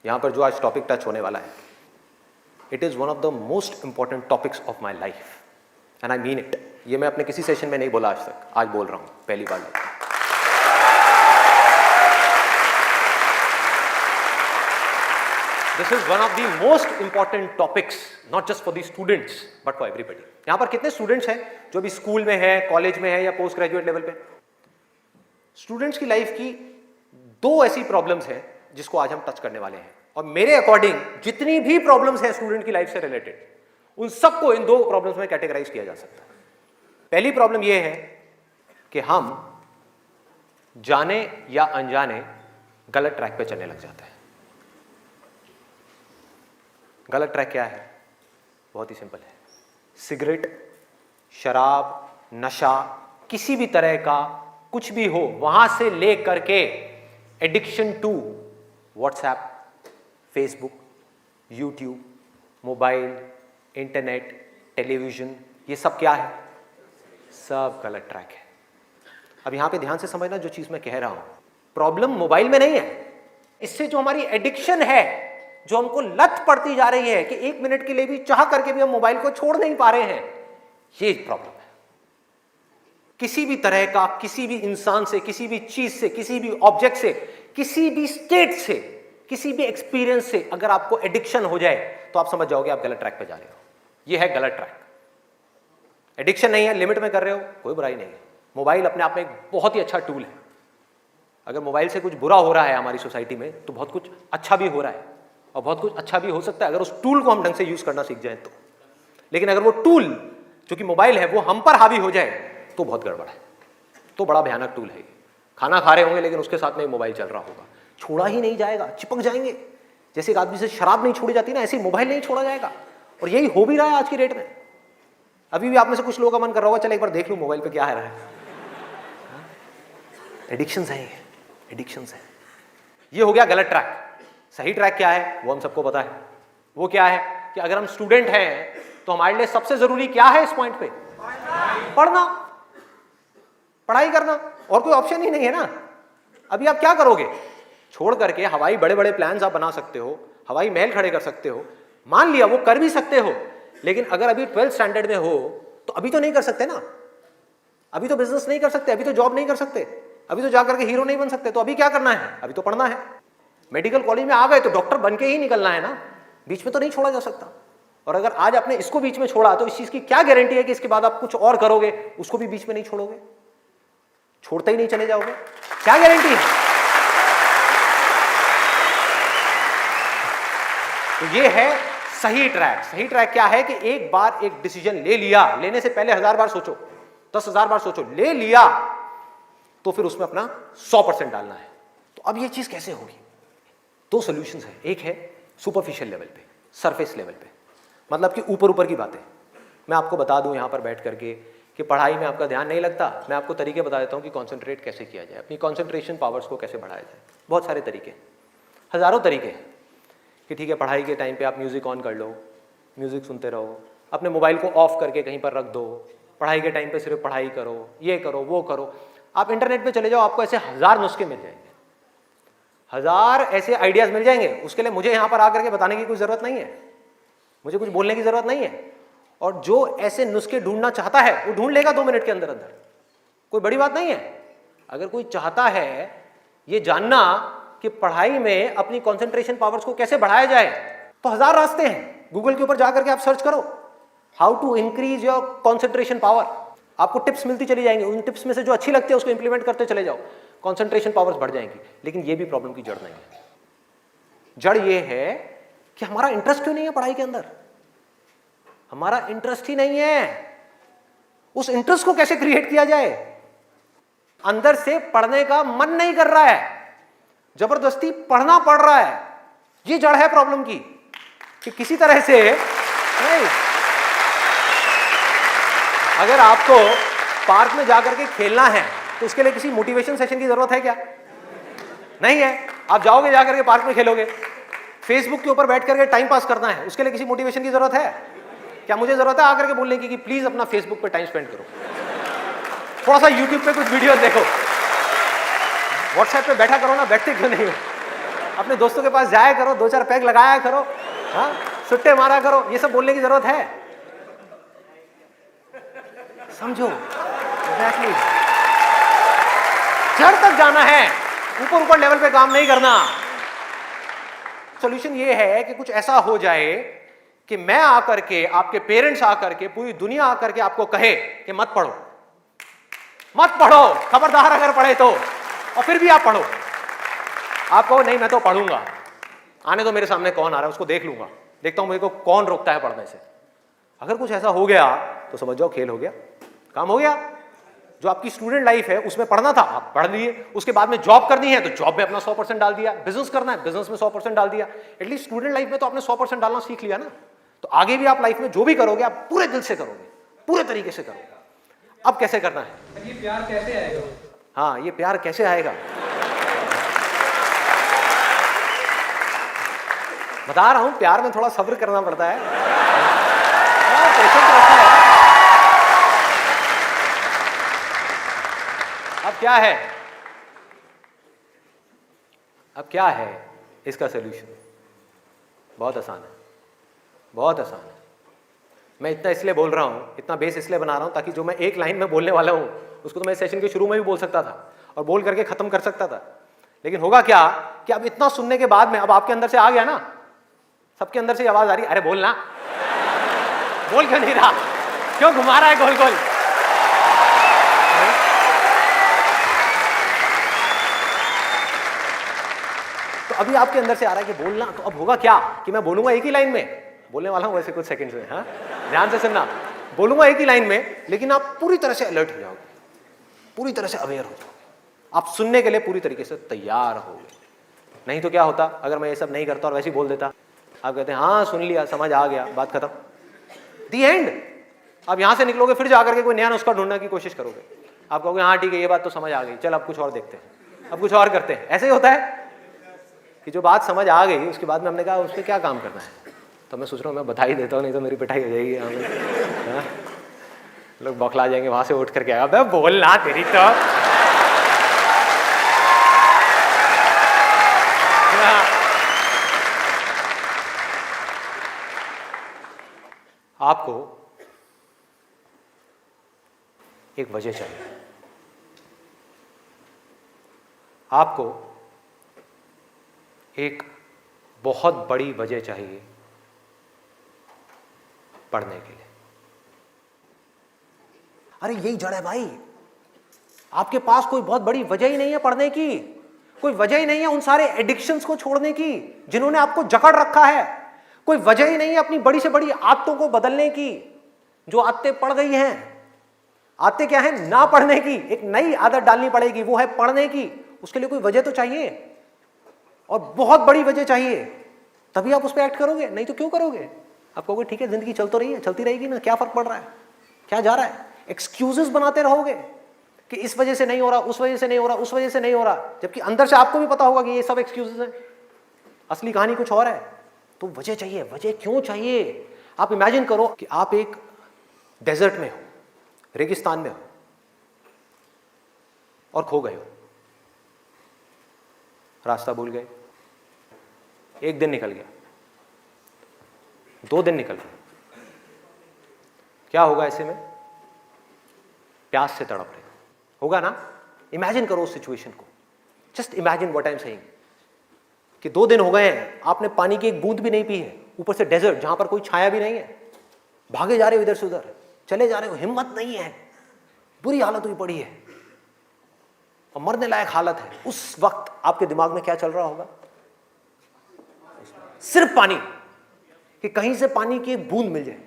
यहाँ पर जो आज टॉपिक टच होने वाला है, it is one of the most important topics of my life and I mean it. ये मैं अपने किसी सेशन में नहीं बोला आज तक, आज बोल रहा हूँ पहली बार। This is one of the most important topics, not just for the students but for everybody. यहाँ पर कितने स्टूडेंट्स हैं जो भी स्कूल में है, कॉलेज में है या पोस्ट ग्रेजुएट लेवल पे? स्टूडेंट्स की लाइफ की दो ऐसी प्रॉब्लम्स हैं जिसको आज हम टच करने वाले हैं, और मेरे अकॉर्डिंग जितनी भी प्रॉब्लम्स हैं स्टूडेंट की लाइफ से रिलेटेड, उन सबको इन दो प्रॉब्लम्स में कैटेगराइज किया जा सकता है। पहली प्रॉब्लम यह है कि हम जाने या अनजाने गलत ट्रैक पे चलने लग जाते हैं। गलत ट्रैक क्या है? बहुत ही सिंपल है। सिगरेट, शराब, नशा, किसी भी तरह का कुछ भी हो, वहां से ले करके addiction to WhatsApp, Facebook, YouTube, mobile, internet, television, ये सब क्या है? सब गलत ट्रैक है। अब यहां पे ध्यान से समझना जो चीज मैं कह रहा हूं। प्रॉब्लम मोबाइल में नहीं है, इससे जो हमारी एडिक्शन है, जो हमको लत पड़ती जा रही है कि 1 मिनट के लिए भी चाह करके भी हम मोबाइल को छोड़ नहीं पा रहे हैं, ये प्रॉब्लम है। किसी भी तरह का, किसी भी इंसान से, किसी भी चीज से, किसी भी ऑब्जेक्ट से, किसी भी स्टेट से, किसी भी एक्सपीरियंस से अगर आपको एडिक्शन हो जाए तो आप समझ जाओगे आप गलत ट्रैक पे जा रहे हो। ये है गलत ट्रैक। एडिक्शन नहीं है, लिमिट में कर रहे हो, कोई बुराई नहीं है। मोबाइल अपने आप में एक बहुत ही अच्छा टूल है। अगर मोबाइल से कुछ बुरा हो रहा है हमारी सोसाइटी में, तो बहुत कुछ अच्छा भी हो रहा है, और बहुत कुछ अच्छा भी हो सकता है अगर उस टूल को हम ढंग से यूज करना सीख जाए तो। लेकिन अगर वो टूल जो कि मोबाइल है वो हम पर हावी हो जाए तो बहुत गड़बड़ है, तो बड़ा भयानक टूल है। खाना खा रहे होंगे लेकिन उसके साथ में मोबाइल चल रहा होगा, छोड़ा ही नहीं जाएगा, चिपक जाएंगे। जैसे एक आदमी से शराब नहीं छोड़ी जाती ना, ऐसे मोबाइल नहीं छोड़ा जाएगा। और यही हो भी रहा है आज की डेट में। अभी भी आप में से कुछ लोगों का मन कर रहा होगा, चल एक बार देख लूं मोबाइल पे क्या है रहा है। एडिक्शंस है, एडिक्शंस है। ये हो गया गलत ट्रैक। सही ट्रैक क्या है वो हम सबको पता है। वो क्या है कि अगर हम स्टूडेंट हैं तो हमारे लिए सबसे जरूरी क्या है इस पॉइंट पे? पढ़ना, पढ़ाई करना, और कोई ऑप्शन ही नहीं है ना। अभी आप क्या करोगे? छोड़ करके हवाई बड़े बड़े प्लान्स आप बना सकते हो, हवाई महल खड़े कर सकते हो, मान लिया वो कर भी सकते हो, लेकिन अगर अभी 12th स्टैंडर्ड में हो तो अभी तो नहीं कर सकते ना। अभी तो बिजनेस नहीं कर सकते, अभी तो जॉब नहीं कर सकते, अभी तो जाकर के हीरो नहीं बन सकते। तो अभी क्या करना है? अभी तो पढ़ना है। मेडिकल कॉलेज में आ गए तो डॉक्टर बन के ही निकलना है ना, बीच में तो नहीं छोड़ा जा सकता। और अगर आज आपने इसको बीच में छोड़ा तो इस चीज की क्या गारंटी है कि इसके बाद आप कुछ और करोगे, उसको भी बीच में नहीं छोड़ोगे, छोड़ते ही नहीं चले जाओगे? क्या गारंटी है? तो ये है सही ट्रैक। सही ट्रैक क्या है कि एक बार एक डिसीजन ले लिया, लेने से पहले 1000 बार सोचो, 10,000 बार सोचो, ले लिया तो फिर उसमें अपना 100% डालना है। तो अब ये चीज कैसे होगी? दो सॉल्यूशंस है। एक है सुपरफिशियल लेवल पे, सरफेस लेवल पे, मतलब कि ऊपर ऊपर की बातें। मैं आपको बता दूं यहां पर बैठ करके कि पढ़ाई में आपका ध्यान नहीं लगता, मैं आपको तरीके बता देता हूं कि कंसंट्रेट कैसे किया जाए, अपनी कंसंट्रेशन पावर्स को कैसे बढ़ाया जाए। बहुत सारे तरीके, हजारों तरीके हैं कि ठीक है पढ़ाई के टाइम पे आप म्यूजिक ऑन कर लो, म्यूजिक सुनते रहो, अपने मोबाइल को ऑफ करके कहीं पर रख दो, पढ़ाई के टाइम पे सिर्फ पढ़ाई करो, ये करो वो करो। आप इंटरनेट पे चले जाओ, आपको ऐसे 1000 नुस्खे मिल जाएंगे, 1000 ऐसे आइडियाज मिल जाएंगे। उसके लिए मुझे यहां पर आकर के बताने की कोई जरूरत नहीं है, मुझे कुछ बोलने की जरूरत नहीं है। और जो ऐसे नुस्खे ढूंढना चाहता है वो ढूंढ लेगा 2 मिनट के अंदर अंदर, कोई बड़ी बात नहीं है। अगर कोई चाहता है ये जानना कि पढ़ाई में अपनी कंसंट्रेशन पावर्स को कैसे बढ़ाया जाए, तो 1000 रास्ते हैं। गूगल के ऊपर जाकर के आप सर्च करो how to increase your concentration power, आपको टिप्स मिलती चली जाएंगी। उन टिप्स में से जो अच्छी लगती है उसको इंप्लीमेंट करते चले जाओ, कंसंट्रेशन पावर्स बढ़ जाएंगी। लेकिन ये भी प्रॉब्लम की जड़ नहीं है। जड़ ये है कि हमारा इंटरेस्ट क्यों नहीं है पढ़ाई के अंदर? हमारा इंटरेस्ट ही नहीं है। उस इंटरेस्ट को कैसे क्रिएट किया जाए? अंदर से पढ़ने का मन नहीं कर रहा है, जबरदस्ती पढ़ना पड़ रहा है। ये जड़ है प्रॉब्लम की कि किसी तरह से नहीं। अगर आपको पार्क में जाकर के खेलना है तो उसके लिए किसी मोटिवेशन सेशन की जरूरत है क्या? नहीं है। आप जाओगे जाकर के पार्क में खेलोगे। फेसबुक के ऊपर बैठ करके टाइम पास करना है, उसके लिए किसी मोटिवेशन की जरूरत है क्या? मुझे जरूरत है आकर के बोलने की कि प्लीज अपना फेसबुक पे टाइम स्पेंड करो, थोड़ा सा यूट्यूब पे कुछ वीडियो देखो, व्हाट्सएप पे बैठा करो ना, बैठते क्यों नहीं हो? अपने दोस्तों के पास जाया करो, 2-4 पैग लगाया करो, हाँ, सुट्टे मारा करो, ये सब बोलने की जरूरत है? समझो, एग्जैक्टली। जड़ तक जाना है, ऊपर ऊपर लेवल पे काम नहीं करना। सॉल्यूशन ये है कि कुछ ऐसा हो जाए कि मैं आकर के, आपके पेरेंट्स आकर के, पूरी दुनिया आकर के आपको कहे कि मत पढ़ो, मत पढ़ो, खबरदार अगर पढ़े तो, और फिर भी आप पढ़ो। आप कहो नहीं मैं तो पढ़ूंगा, आने तो मेरे सामने कौन आ रहा है उसको देख लूंगा, देखता हूं मेरे को कौन रोकता है पढ़ने से। अगर कुछ ऐसा हो गया तो समझ जाओ खेल हो गया, काम हो गया। जो आपकी स्टूडेंट लाइफ है उसमें पढ़ना था, आप पढ़ लिए, उसके बाद में जॉब करनी है तो जॉब में अपना 100% डाल दिया, बिजनेस करना है बिजनेस में 100% डाल दिया। एटलीस्ट स्टूडेंट लाइफ में तो आपने 100% डालना सीख लिया ना, तो आगे भी आप लाइफ में जो भी करोगे आप पूरे दिल से करोगे, पूरे तरीके से करोगे। अब कैसे करना है? ये प्यार कैसे आएगा? हाँ, ये प्यार कैसे आएगा? बता रहा हूं, प्यार में थोड़ा सब्र करना पड़ता है, पेशेंस रखना है। अब क्या है, अब क्या है इसका सलूशन? बहुत आसान है, बहुत आसान है। मैं इतना इसलिए बोल रहा हूं, इतना बेस इसलिए बना रहा हूं ताकि जो मैं एक लाइन में बोलने वाला हूं उसको तो मैं सेशन के शुरू में भी बोल सकता था और बोल करके खत्म कर सकता था। लेकिन होगा क्या कि अब इतना सुनने के बाद में अब आपके अंदर से आ गया ना, सबके अंदर से आवाज आ रही, अरे बोलना, बोल क्यों नहीं रहा, क्यों घुमा रहा है गोल गोल? तो अभी आपके अंदर से आ रहा है कि बोलना, तो अब होगा क्या कि मैं बोलूंगा एक ही लाइन में, बोलने वाला हूं वैसे कुछ सेकंड्स में, हाँ ध्यान से सुनना, बोलूंगा एक ही लाइन में, लेकिन आप पूरी तरह से अलर्ट हो जाओगे, पूरी तरह से अवेयर हो जाओगे, आप सुनने के लिए पूरी तरीके से तैयार होगे। नहीं तो क्या होता अगर मैं ये सब नहीं करता और वैसे ही बोल देता, आप कहते हैं हाँ सुन लिया, समझ आ गया, बात खत्म, दी एंड। आप यहां से निकलोगे फिर जाकर के कोई नया नुस्खा ढूंढने की कोशिश करोगे, आप कहोगे हाँ ठीक है ये बात तो समझ आ गई, चल अब कुछ और देखते हैं, अब कुछ और करते हैं। ऐसे ही होता है कि जो बात समझ आ गई उसके बाद में हमने कहा उस पर क्या काम करना है, तो मैं सोच रहा हूँ मैं बधाई देता हूँ, नहीं तो मेरी पिटाई हो जाएगी, हाँ? लोग बौखला जाएंगे, वहां से उठ करके आएगा, बे बोलना तेरी तो। आपको एक वजह चाहिए, आपको एक बहुत बड़ी वजह चाहिए पढ़ने के लिए। अरे यही जड़ है भाई, आपके पास कोई बहुत बड़ी वजह ही नहीं है पढ़ने की, कोई वजह ही नहीं है उन सारे एडिक्शंस को छोड़ने की जिन्होंने आपको जकड़ रखा है, कोई वजह ही नहीं है अपनी बड़ी से बड़ी आदतों को बदलने की, जो आदतें पड़ गई हैं। आदतें क्या है? ना पढ़ने की, एक नई आदत डालनी पड़ेगी, वो है पढ़ने की। उसके लिए कोई वजह तो चाहिए, और बहुत बड़ी वजह चाहिए, तभी आप उस पर एक्ट करोगे, नहीं तो क्यों करोगे? आप कहोगे ठीक है जिंदगी चल तो रही है, चलती रहेगी ना, क्या फर्क पड़ रहा है, क्या जा रहा है? एक्सक्यूजेस बनाते रहोगे कि इस वजह से नहीं हो रहा, उस वजह से नहीं हो रहा, उस वजह से नहीं हो रहा, जबकि अंदर से आपको भी पता होगा कि ये सब एक्सक्यूजेस हैं, असली कहानी कुछ और है। तो वजह चाहिए। वजह क्यों चाहिए? आप इमेजिन करो कि आप एक डेजर्ट में हो, रेगिस्तान में हो और खो गए हो, रास्ता भूल गए, एक दिन निकल गया, 2 दिन निकल गए, क्या होगा ऐसे में? प्यास से तड़प रहे होगा ना? इमेजिन करो उस सिचुएशन को, just imagine what I am saying कि 2 दिन हो गए हैं, आपने पानी की एक बूंद भी नहीं पी है, ऊपर से डेजर्ट जहां पर कोई छाया भी नहीं है, भागे जा रहे हो इधर से उधर, चले जा रहे हो, हिम्मत नहीं है, बुरी हालत हुई पड़ी है और मरने लायक हालत है। उस वक्त आपके दिमाग में क्या चल रहा होगा? सिर्फ पानी, कि कहीं से पानी की एक बूंद मिल जाए,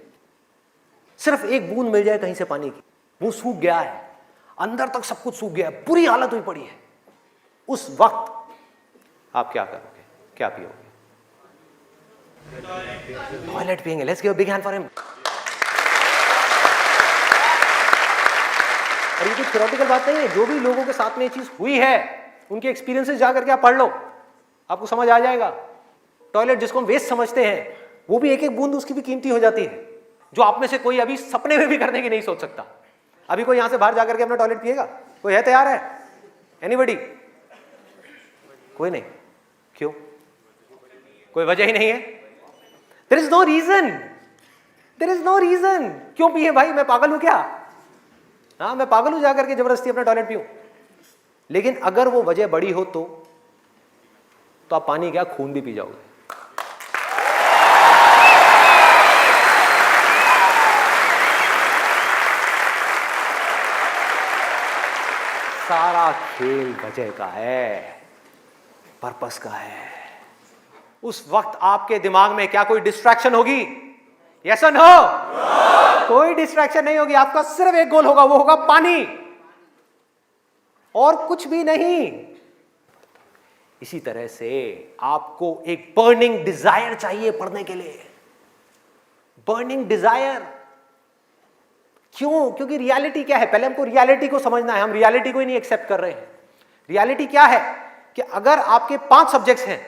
सिर्फ एक बूंद मिल जाए कहीं से पानी की। मुंह सूख गया है, अंदर तक सब कुछ सूख गया है, बुरी हालत हुई पड़ी है। उस वक्त आप क्या करोगे? क्या पियोगे? टॉयलेट पिएंगे। Let's give a big hand for him. और ये कुछ थ्योरेटिकल बात नहीं है, जो भी लोगों के साथ में ये चीज हुई है उनके एक्सपीरियंसेस जाकर के आप पढ़ लो, आपको समझ आ जाएगा। टॉयलेट जिसको हम वेस्ट समझते हैं, वो भी एक एक बूंद उसकी भी कीमती हो जाती है, जो आप में से कोई अभी सपने में भी करने की नहीं सोच सकता। अभी कोई यहां से बाहर जाकर के अपना टॉयलेट पिएगा? कोई है तैयार है? एनीबडी? कोई नहीं। क्यों? कोई वजह ही नहीं है। There is no reason, there is no reason. क्यों पिए भाई, मैं पागल हूं क्या? हाँ, मैं पागल हूं जाकर के जबरदस्ती अपना टॉयलेट पीऊं? लेकिन अगर वो वजह बड़ी हो तो आप पानी क्या, खून भी पी जाओगे। सारा खेल वजह का है, पर्पस का है। उस वक्त आपके दिमाग में क्या कोई डिस्ट्रैक्शन होगी? यस और नो? कोई डिस्ट्रैक्शन नहीं होगी। आपका सिर्फ एक गोल होगा, वो होगा पानी, और कुछ भी नहीं। इसी तरह से आपको एक बर्निंग डिजायर चाहिए पढ़ने के लिए। बर्निंग डिजायर क्यों? क्योंकि रियलिटी क्या है, पहले हमको रियलिटी को समझना है। हम रियलिटी को ही नहीं एक्सेप्ट कर रहे हैं। रियलिटी क्या है कि अगर आपके 5 सब्जेक्ट्स हैं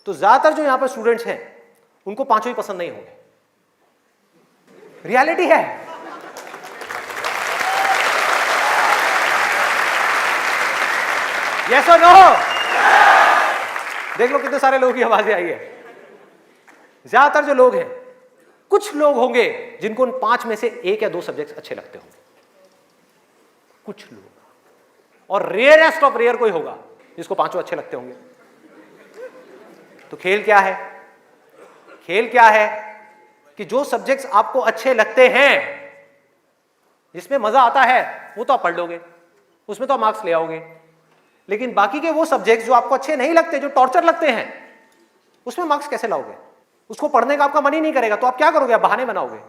तो ज्यादातर जो यहां पर स्टूडेंट्स हैं उनको 5 ही पसंद नहीं होंगे। रियलिटी है। यस और नो? देख लो कितने सारे लोगों की आवाजें आई है। ज्यादातर जो लोग हैं, कुछ लोग होंगे जिनको उन 5 में से 1 या 2 सब्जेक्ट्स अच्छे लगते होंगे, कुछ लोग, और रेयरेस्ट ऑफ रेयर कोई होगा जिसको 5 अच्छे लगते होंगे। तो खेल क्या है? खेल क्या है कि जो सब्जेक्ट्स आपको अच्छे लगते हैं, जिसमें मजा आता है, वो तो आप पढ़ लोगे, उसमें तो आप मार्क्स ले आओगे। लेकिन बाकी के वो सब्जेक्ट्स जो आपको अच्छे नहीं लगते, जो टॉर्चर लगते हैं, उसमें मार्क्स कैसे लाओगे? उसको पढ़ने का आपका मन ही नहीं करेगा, तो आप क्या करोगे? आप बहाने बनाओगे,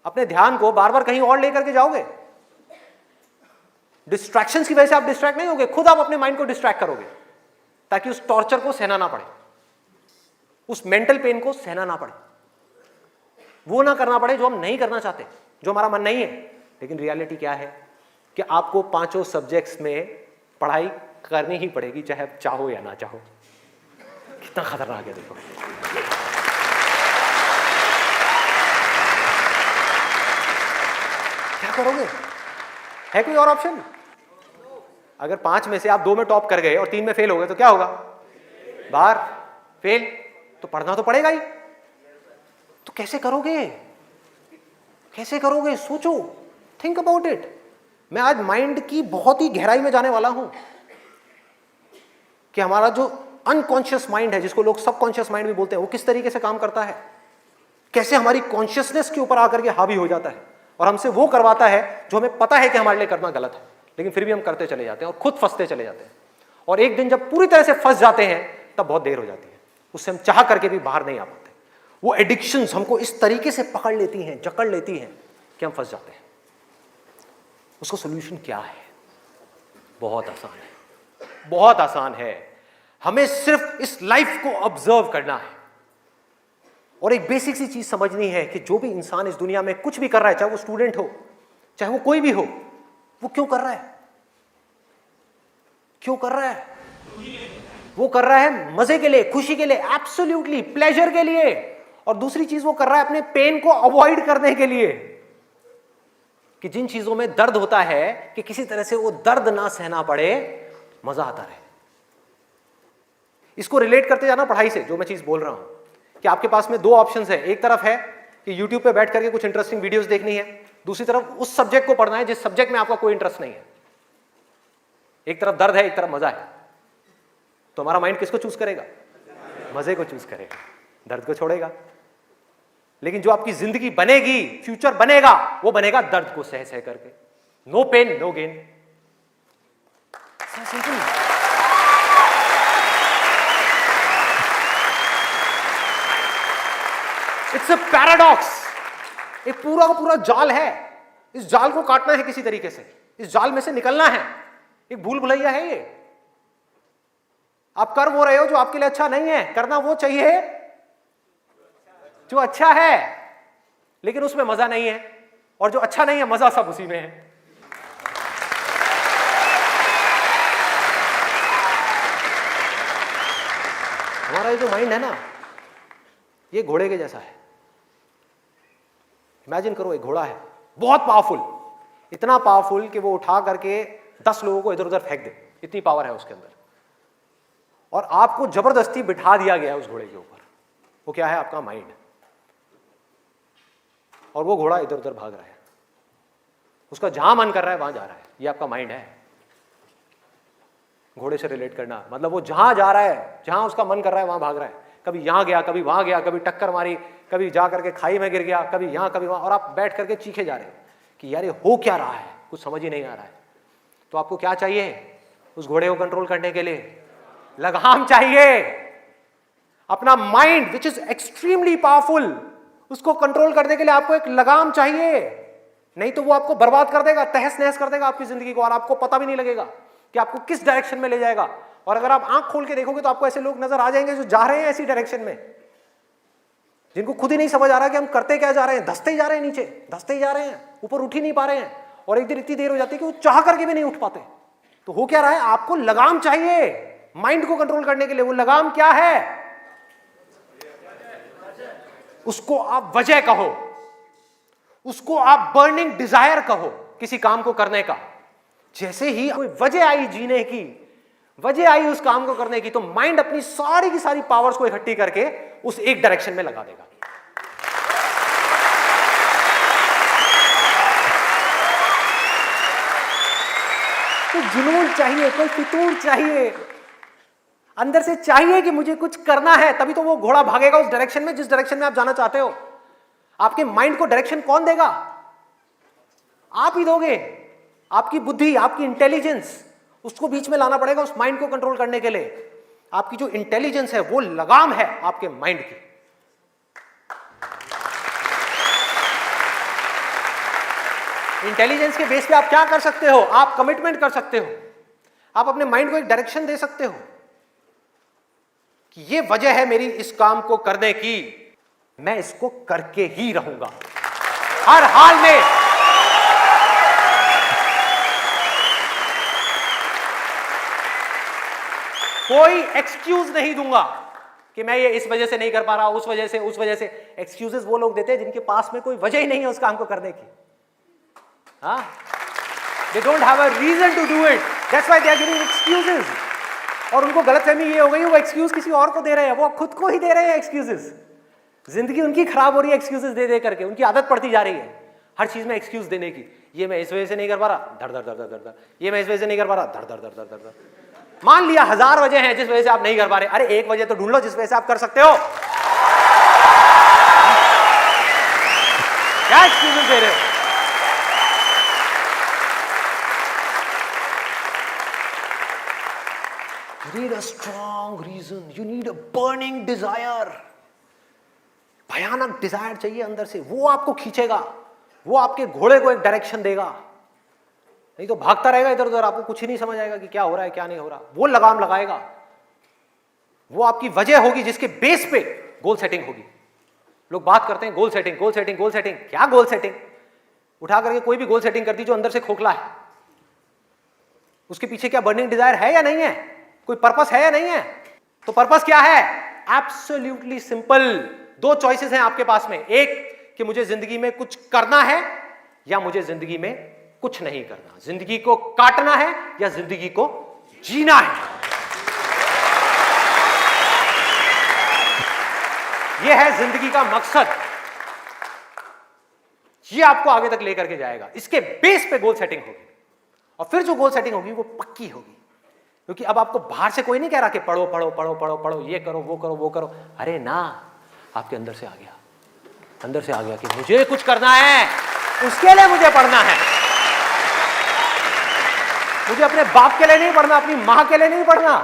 अपने ध्यान को बार बार कहीं और लेकर के जाओगे। डिस्ट्रैक्शंस की वजह से आप डिस्ट्रैक्ट नहीं होगे, खुद आप अपने माइंड को डिस्ट्रैक्ट करोगे ताकि उस टॉर्चर को सहना ना पड़े, उस मेंटल पेन को सहना ना पड़े, वो ना करना पड़े जो हम नहीं करना चाहते, जो हमारा मन नहीं है। लेकिन रियलिटी क्या है कि आपको 5 सब्जेक्ट्स में पढ़ाई करनी ही पड़ेगी, चाहे आप चाहो या ना चाहो। कितना खतरनाक है देखो। क्या करोगे? है कोई और ऑप्शन? अगर 5 में से आप 2 में टॉप कर गए और 3 में फेल हो गए तो क्या होगा? बाहर फेल। तो पढ़ना तो पड़ेगा ही। तो कैसे करोगे? कैसे करोगे? सोचो, थिंक अबाउट इट। मैं आज माइंड की बहुत ही गहराई में जाने वाला हूं कि हमारा जो अनकॉन्शियस माइंड है, जिसको लोग सबकॉन्शियस माइंड भी बोलते हैं, वो किस तरीके से काम करता है, कैसे हमारी कॉन्शियसनेस के ऊपर आकर के हावी हो जाता है और हमसे वो करवाता है जो हमें पता है कि हमारे लिए करना गलत है, लेकिन फिर भी हम करते चले जाते हैं और खुद फंसते चले जाते हैं। और एक दिन जब पूरी तरह से फंस जाते हैं तब बहुत देर हो जाती है, उससे हम चाह करके भी बाहर नहीं आ पाते। वो एडिक्शंस हमको इस तरीके से पकड़ लेती हैं, जकड़ लेती हैं कि हम फंस जाते हैं। उसका सोल्यूशन क्या है? बहुत आसान है, बहुत आसान है। हमें सिर्फ इस लाइफ को ऑब्जर्व करना है और एक बेसिक सी चीज समझनी है कि जो भी इंसान इस दुनिया में कुछ भी कर रहा है, चाहे वो स्टूडेंट हो, चाहे वो कोई भी हो, वो क्यों कर रहा है? क्यों कर रहा है? वो कर रहा है मजे के लिए, खुशी के लिए, एब्सोल्युटली प्लेजर के लिए। और दूसरी चीज वो कर रहा है अपने पेन को अवॉइड करने के लिए, कि जिन चीजों में दर्द होता है कि किसी तरह से वो दर्द ना सहना पड़े, मजा आता रहे। इसको रिलेट करते जाना पढ़ाई से, जो मैं चीज बोल रहा हूं कि आपके पास में 2 ऑप्शंस है। एक तरफ है कि YouTube पे बैठ करके कुछ इंटरेस्टिंग वीडियोस देखनी है, दूसरी तरफ उस सब्जेक्ट को पढ़ना है जिस सब्जेक्ट में आपका कोई इंटरेस्ट नहीं है। एक तरफ दर्द है, एक तरफ मजा है, तो हमारा माइंड किसको चूज करेगा? मजे को चूज करेगा, दर्द को छोड़ेगा। लेकिन जो आपकी जिंदगी बनेगी, फ्यूचर बनेगा, वो बनेगा दर्द को सह सह करके। No pain no gain. It's a paradox. एक पूरा का पूरा जाल है, इस जाल को काटना है किसी तरीके से, इस जाल में से निकलना है। एक भूल भुलैया है ये। आप कर वो रहे हो जो आपके लिए अच्छा नहीं है, करना वो चाहिए जो अच्छा है, लेकिन उसमें मजा नहीं है, और जो अच्छा नहीं है मजा सब उसी में है। हमारा ये जो माइंड है ना, ये घोड़े के जैसा है। इमेजिन करो, एक घोड़ा है बहुत पावरफुल, इतना पावरफुल कि वो उठा करके 10 लोगों को इधर उधर फेंक दे, इतनी पावर है उसके अंदर। और आपको जबरदस्ती बिठा दिया गया है उस घोड़े के ऊपर। वो क्या है? आपका माइंड। और वो घोड़ा इधर उधर भाग रहा है, उसका जहां मन कर रहा है वहां जा रहा है। ये आपका माइंड है। घोड़े से रिलेट करना मतलब वो जहां जा रहा है, जहां उसका मन कर रहा है वहां भाग रहा है। कभी यहां गया, कभी वहां गया, कभी टक्कर मारी, कभी जा करके खाई में गिर गया, कभी यहां कभी वहां, और आप बैठ करके चीखे जा रहे हैं कि यार ये हो क्या रहा है, कुछ समझ ही नहीं आ रहा है। तो आपको क्या चाहिए उस घोड़े को कंट्रोल करने के लिए? लगाम चाहिए। अपना mind which is extremely powerful, उसको कंट्रोल करने के लिए आपको एक लगाम चाहिए, नहीं तो वो आपको बर्बाद कर देगा, तहस नहस कर देगा आपकी जिंदगी को, और आपको पता भी नहीं लगेगा कि आपको किस डायरेक्शन में ले जाएगा। और अगर आप आंख खोल के देखोगे तो आपको ऐसे लोग नजर आ जाएंगे जो जा रहे हैं ऐसी डायरेक्शन में, जिनको खुद ही नहीं समझ आ रहा कि हम करते क्या जा रहे हैं, धंसते ही जा रहे हैं, नीचे धंसते ही जा रहे हैं, ऊपर उठ ही नहीं पा रहे हैं, और एक दिन इतनी देर हो जाती है कि वो चाह करके भी नहीं उठ पाते। तो हो क्या रहा है? आपको लगाम चाहिए माइंड को कंट्रोल करने के लिए। वो लगाम क्या है? उसको आप वजह कहो, उसको आप बर्निंग डिजायर कहो किसी काम को करने का। जैसे ही कोई वजह आई जीने की, वजह आई उस काम को करने की, तो माइंड अपनी सारी की सारी पावर्स को इकट्ठी करके उस एक डायरेक्शन में लगा देगा। तो जुनून चाहिए, कोई फितूर चाहिए, अंदर से चाहिए कि मुझे कुछ करना है, तभी तो वो घोड़ा भागेगा उस डायरेक्शन में जिस डायरेक्शन में आप जाना चाहते हो। आपके माइंड को डायरेक्शन कौन देगा? आप ही दोगे। आपकी बुद्धि, आपकी इंटेलिजेंस, उसको बीच में लाना पड़ेगा उस माइंड को कंट्रोल करने के लिए। आपकी जो इंटेलिजेंस है वो लगाम है आपके माइंड की। इंटेलिजेंस के बेस पे आप क्या कर सकते हो? आप कमिटमेंट कर सकते हो, आप अपने माइंड को एक डायरेक्शन दे सकते हो कि ये वजह है मेरी इस काम को करने की, मैं इसको करके ही रहूंगा हर हाल में। कोई एक्सक्यूज नहीं दूंगा कि मैं ये इस वजह से नहीं कर पा रहा, उस वजह से, उस वजह से। एक्सक्यूजेस वो लोग देते हैं जिनके पास में कोई वजह ही नहीं है उस काम को करने की। They don't have a reason to do it. That's why they are giving excuses. और उनको गलतफहमी ये हो गई, वो एक्सक्यूज किसी और को दे रहे हैं, वो खुद को ही दे रहे हैं एक्सक्यूजेस। जिंदगी उनकी खराब हो रही है एक्सक्यूजेस दे दे करके, उनकी आदत पड़ती जा रही है हर चीज में एक्सक्यूज देने की। ये मैं इस वजह से नहीं कर पा रहा, धड़ धड़ धड़ धड़ धड़, ये मैं इस वजह से नहीं कर पा रहा, धड़ धड़ धड़ धड़ धड़। मान लिया 1000 वजह हैं जिस वजह से आप नहीं कर पा रहे, अरे एक वजह तो ढूंढ लो जिस वजह से आप कर सकते हो। क्या एक्सक्यूजेस दे रहे हो? You need a strong reason. You need a burning desire. भयानक डिजायर चाहिए अंदर से, वो आपको खींचेगा, वो आपके घोड़े को एक डायरेक्शन देगा। नहीं तो भागता रहेगा इधर उधर, आपको कुछ ही नहीं समझ आएगा कि क्या हो रहा है क्या नहीं हो रहा। वो लगाम लगाएगा, वो आपकी वजह होगी जिसके बेस पे गोल सेटिंग होगी। लोग बात करते हैं goal setting, goal setting, goal setting. क्या गोल सेटिंग? उठा करके कोई भी गोल सेटिंग करती जो अंदर से खोखला है, उसके पीछे क्या बर्निंग डिजायर है या नहीं है? कोई पर्पस है या नहीं है? तो पर्पस क्या है? Absolutely simple. 2 चॉइसेस हैं आपके पास में, एक कि मुझे जिंदगी में कुछ करना है या मुझे जिंदगी में कुछ नहीं करना। जिंदगी को काटना है या जिंदगी को जीना है। यह है जिंदगी का मकसद। यह आपको आगे तक लेकर के जाएगा। इसके बेस पे गोल सेटिंग होगी, और फिर जो गोल सेटिंग होगी वो पक्की होगी। क्योंकि अब आपको बाहर से कोई नहीं कह रहा कि पढ़ो पढ़ो पढ़ो पढ़ो पढ़ो, ये करो वो करो वो करो। अरे ना, आपके अंदर से आ गया, अंदर से आ गया कि मुझे कुछ करना है, उसके लिए मुझे पढ़ना है। मुझे अपने बाप के लिए नहीं पढ़ना, अपनी मां के लिए नहीं पढ़ना,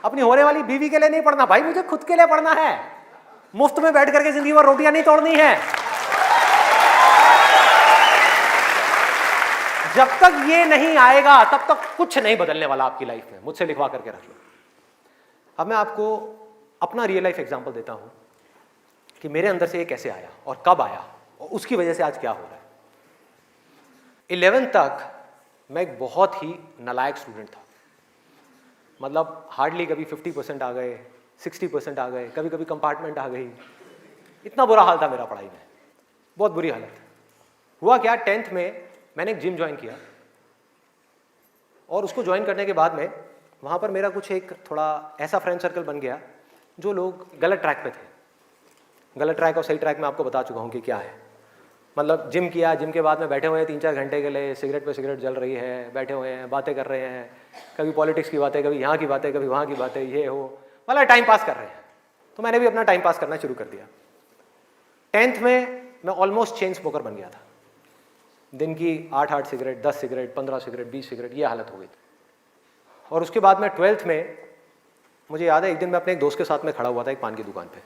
अपनी होने वाली बीवी के लिए नहीं पढ़ना, भाई मुझे खुद के लिए पढ़ना है। मुफ्त में बैठ करके जिंदगी भर रोटियां नहीं तोड़नी है। जब तक ये नहीं आएगा तब तक कुछ नहीं बदलने वाला आपकी लाइफ में। मुझसे लिखवा करके रख लो। अब मैं आपको अपना रियल लाइफ एग्जांपल देता हूं कि मेरे अंदर से ये कैसे आया और कब आया और उसकी वजह से आज क्या हो रहा है। 11th तक मैं एक बहुत ही नालायक स्टूडेंट था। मतलब हार्डली कभी 50% आ गए, 60% आ गए, कभी कभी कंपार्टमेंट आ गई। इतना बुरा हाल था मेरा पढ़ाई में, बहुत बुरी हालत। हुआ क्या, 10th में मैंने एक जिम ज्वाइन किया, और उसको ज्वाइन करने के बाद में वहाँ पर मेरा कुछ एक थोड़ा ऐसा फ्रेंड सर्कल बन गया जो लोग गलत ट्रैक पे थे। गलत ट्रैक और सही ट्रैक में आपको बता चुका हूँ कि क्या है। मतलब जिम किया, जिम के बाद में बैठे हुए हैं 3-4 घंटे के लिए, सिगरेट पे सिगरेट जल रही है, बैठे हुए हैं, बातें कर रहे हैं, कभी पॉलिटिक्स की बातें, कभी यहाँ की बातें, कभी वहाँ की बातें, ये हो, मतलब टाइम पास कर रहे हैं। तो मैंने भी अपना टाइम पास करना शुरू कर दिया। 10th में मैं ऑलमोस्ट चेन स्मोकर बन गया था। दिन की 8-8 सिगरेट, 10 सिगरेट, 15 सिगरेट, 20 सिगरेट, ये हालत हो गई थी। और उसके बाद में 12th में मुझे याद है, एक दिन मैं अपने एक दोस्त के साथ में खड़ा हुआ था एक पान की दुकान पे।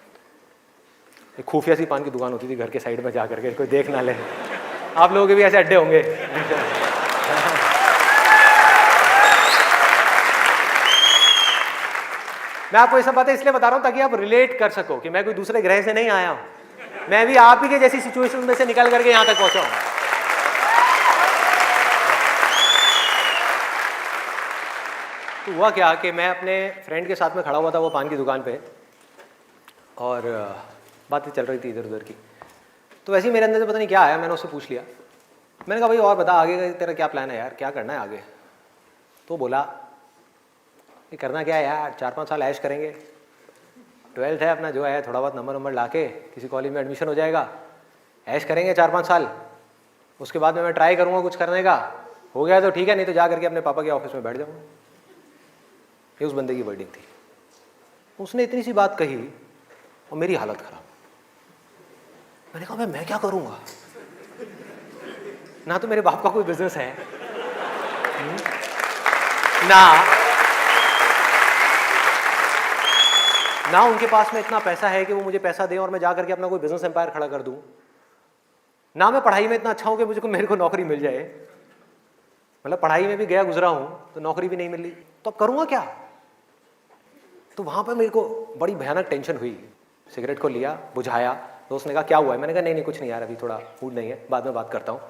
एक खुफिया सी पान की दुकान होती थी घर के साइड में, जा करके कोई देख ना ले। आप लोगों के भी ऐसे अड्डे होंगे। मैं आपको ये सब बातें इसलिए बता रहा हूं ताकि आप रिलेट कर सको कि मैं कोई दूसरे ग्रह से नहीं आया हूं, मैं भी आप ही के जैसी सिचुएशन में से निकल करके यहां तक पहुंचा हूं। तो हुआ क्या कि मैं अपने फ्रेंड के साथ में खड़ा हुआ था वो पान की दुकान पे, और बातें चल रही थी इधर उधर की। तो वैसे ही मेरे अंदर से पता नहीं क्या आया, मैंने उससे पूछ लिया। मैंने कहा भाई और बता, आगे का तेरा क्या प्लान है यार, क्या करना है आगे? तो बोला ये करना क्या है यार, 4-5 साल ऐश करेंगे, 12th है अपना, जो है थोड़ा बहुत नंबर ला के किसी कॉलेज में एडमिशन हो जाएगा, ऐश करेंगे 4-5 साल, उसके बाद में मैं ट्राई करूँगा कुछ करने का, हो गया तो ठीक है, नहीं तो जा करके अपने पापा के ऑफिस में बैठ जाऊँगा। ये उस बंदे की वर्डिंग थी। उसने इतनी सी बात कही और मेरी हालत खराब। मैंने कहा भाई मैं क्या करूँगा, ना तो मेरे बाप का कोई बिजनेस है, ना उनके पास में इतना पैसा है कि वो मुझे पैसा दे और मैं जा करके अपना कोई बिजनेस एम्पायर खड़ा कर दूं, ना मैं पढ़ाई में इतना अच्छा हूं कि मुझे मेरे को नौकरी मिल जाए। मतलब पढ़ाई में भी गया गुजरा हूं तो नौकरी भी नहीं मिल रही, तो अब करूंगा क्या? तो वहां पर मेरे को बड़ी भयानक टेंशन हुई। सिगरेट को लिया, बुझाया। दोस्त ने कहा क्या हुआ है? मैंने कहा नहीं कुछ नहीं यार, अभी थोड़ा मूड नहीं है, बाद में बात करता हूँ।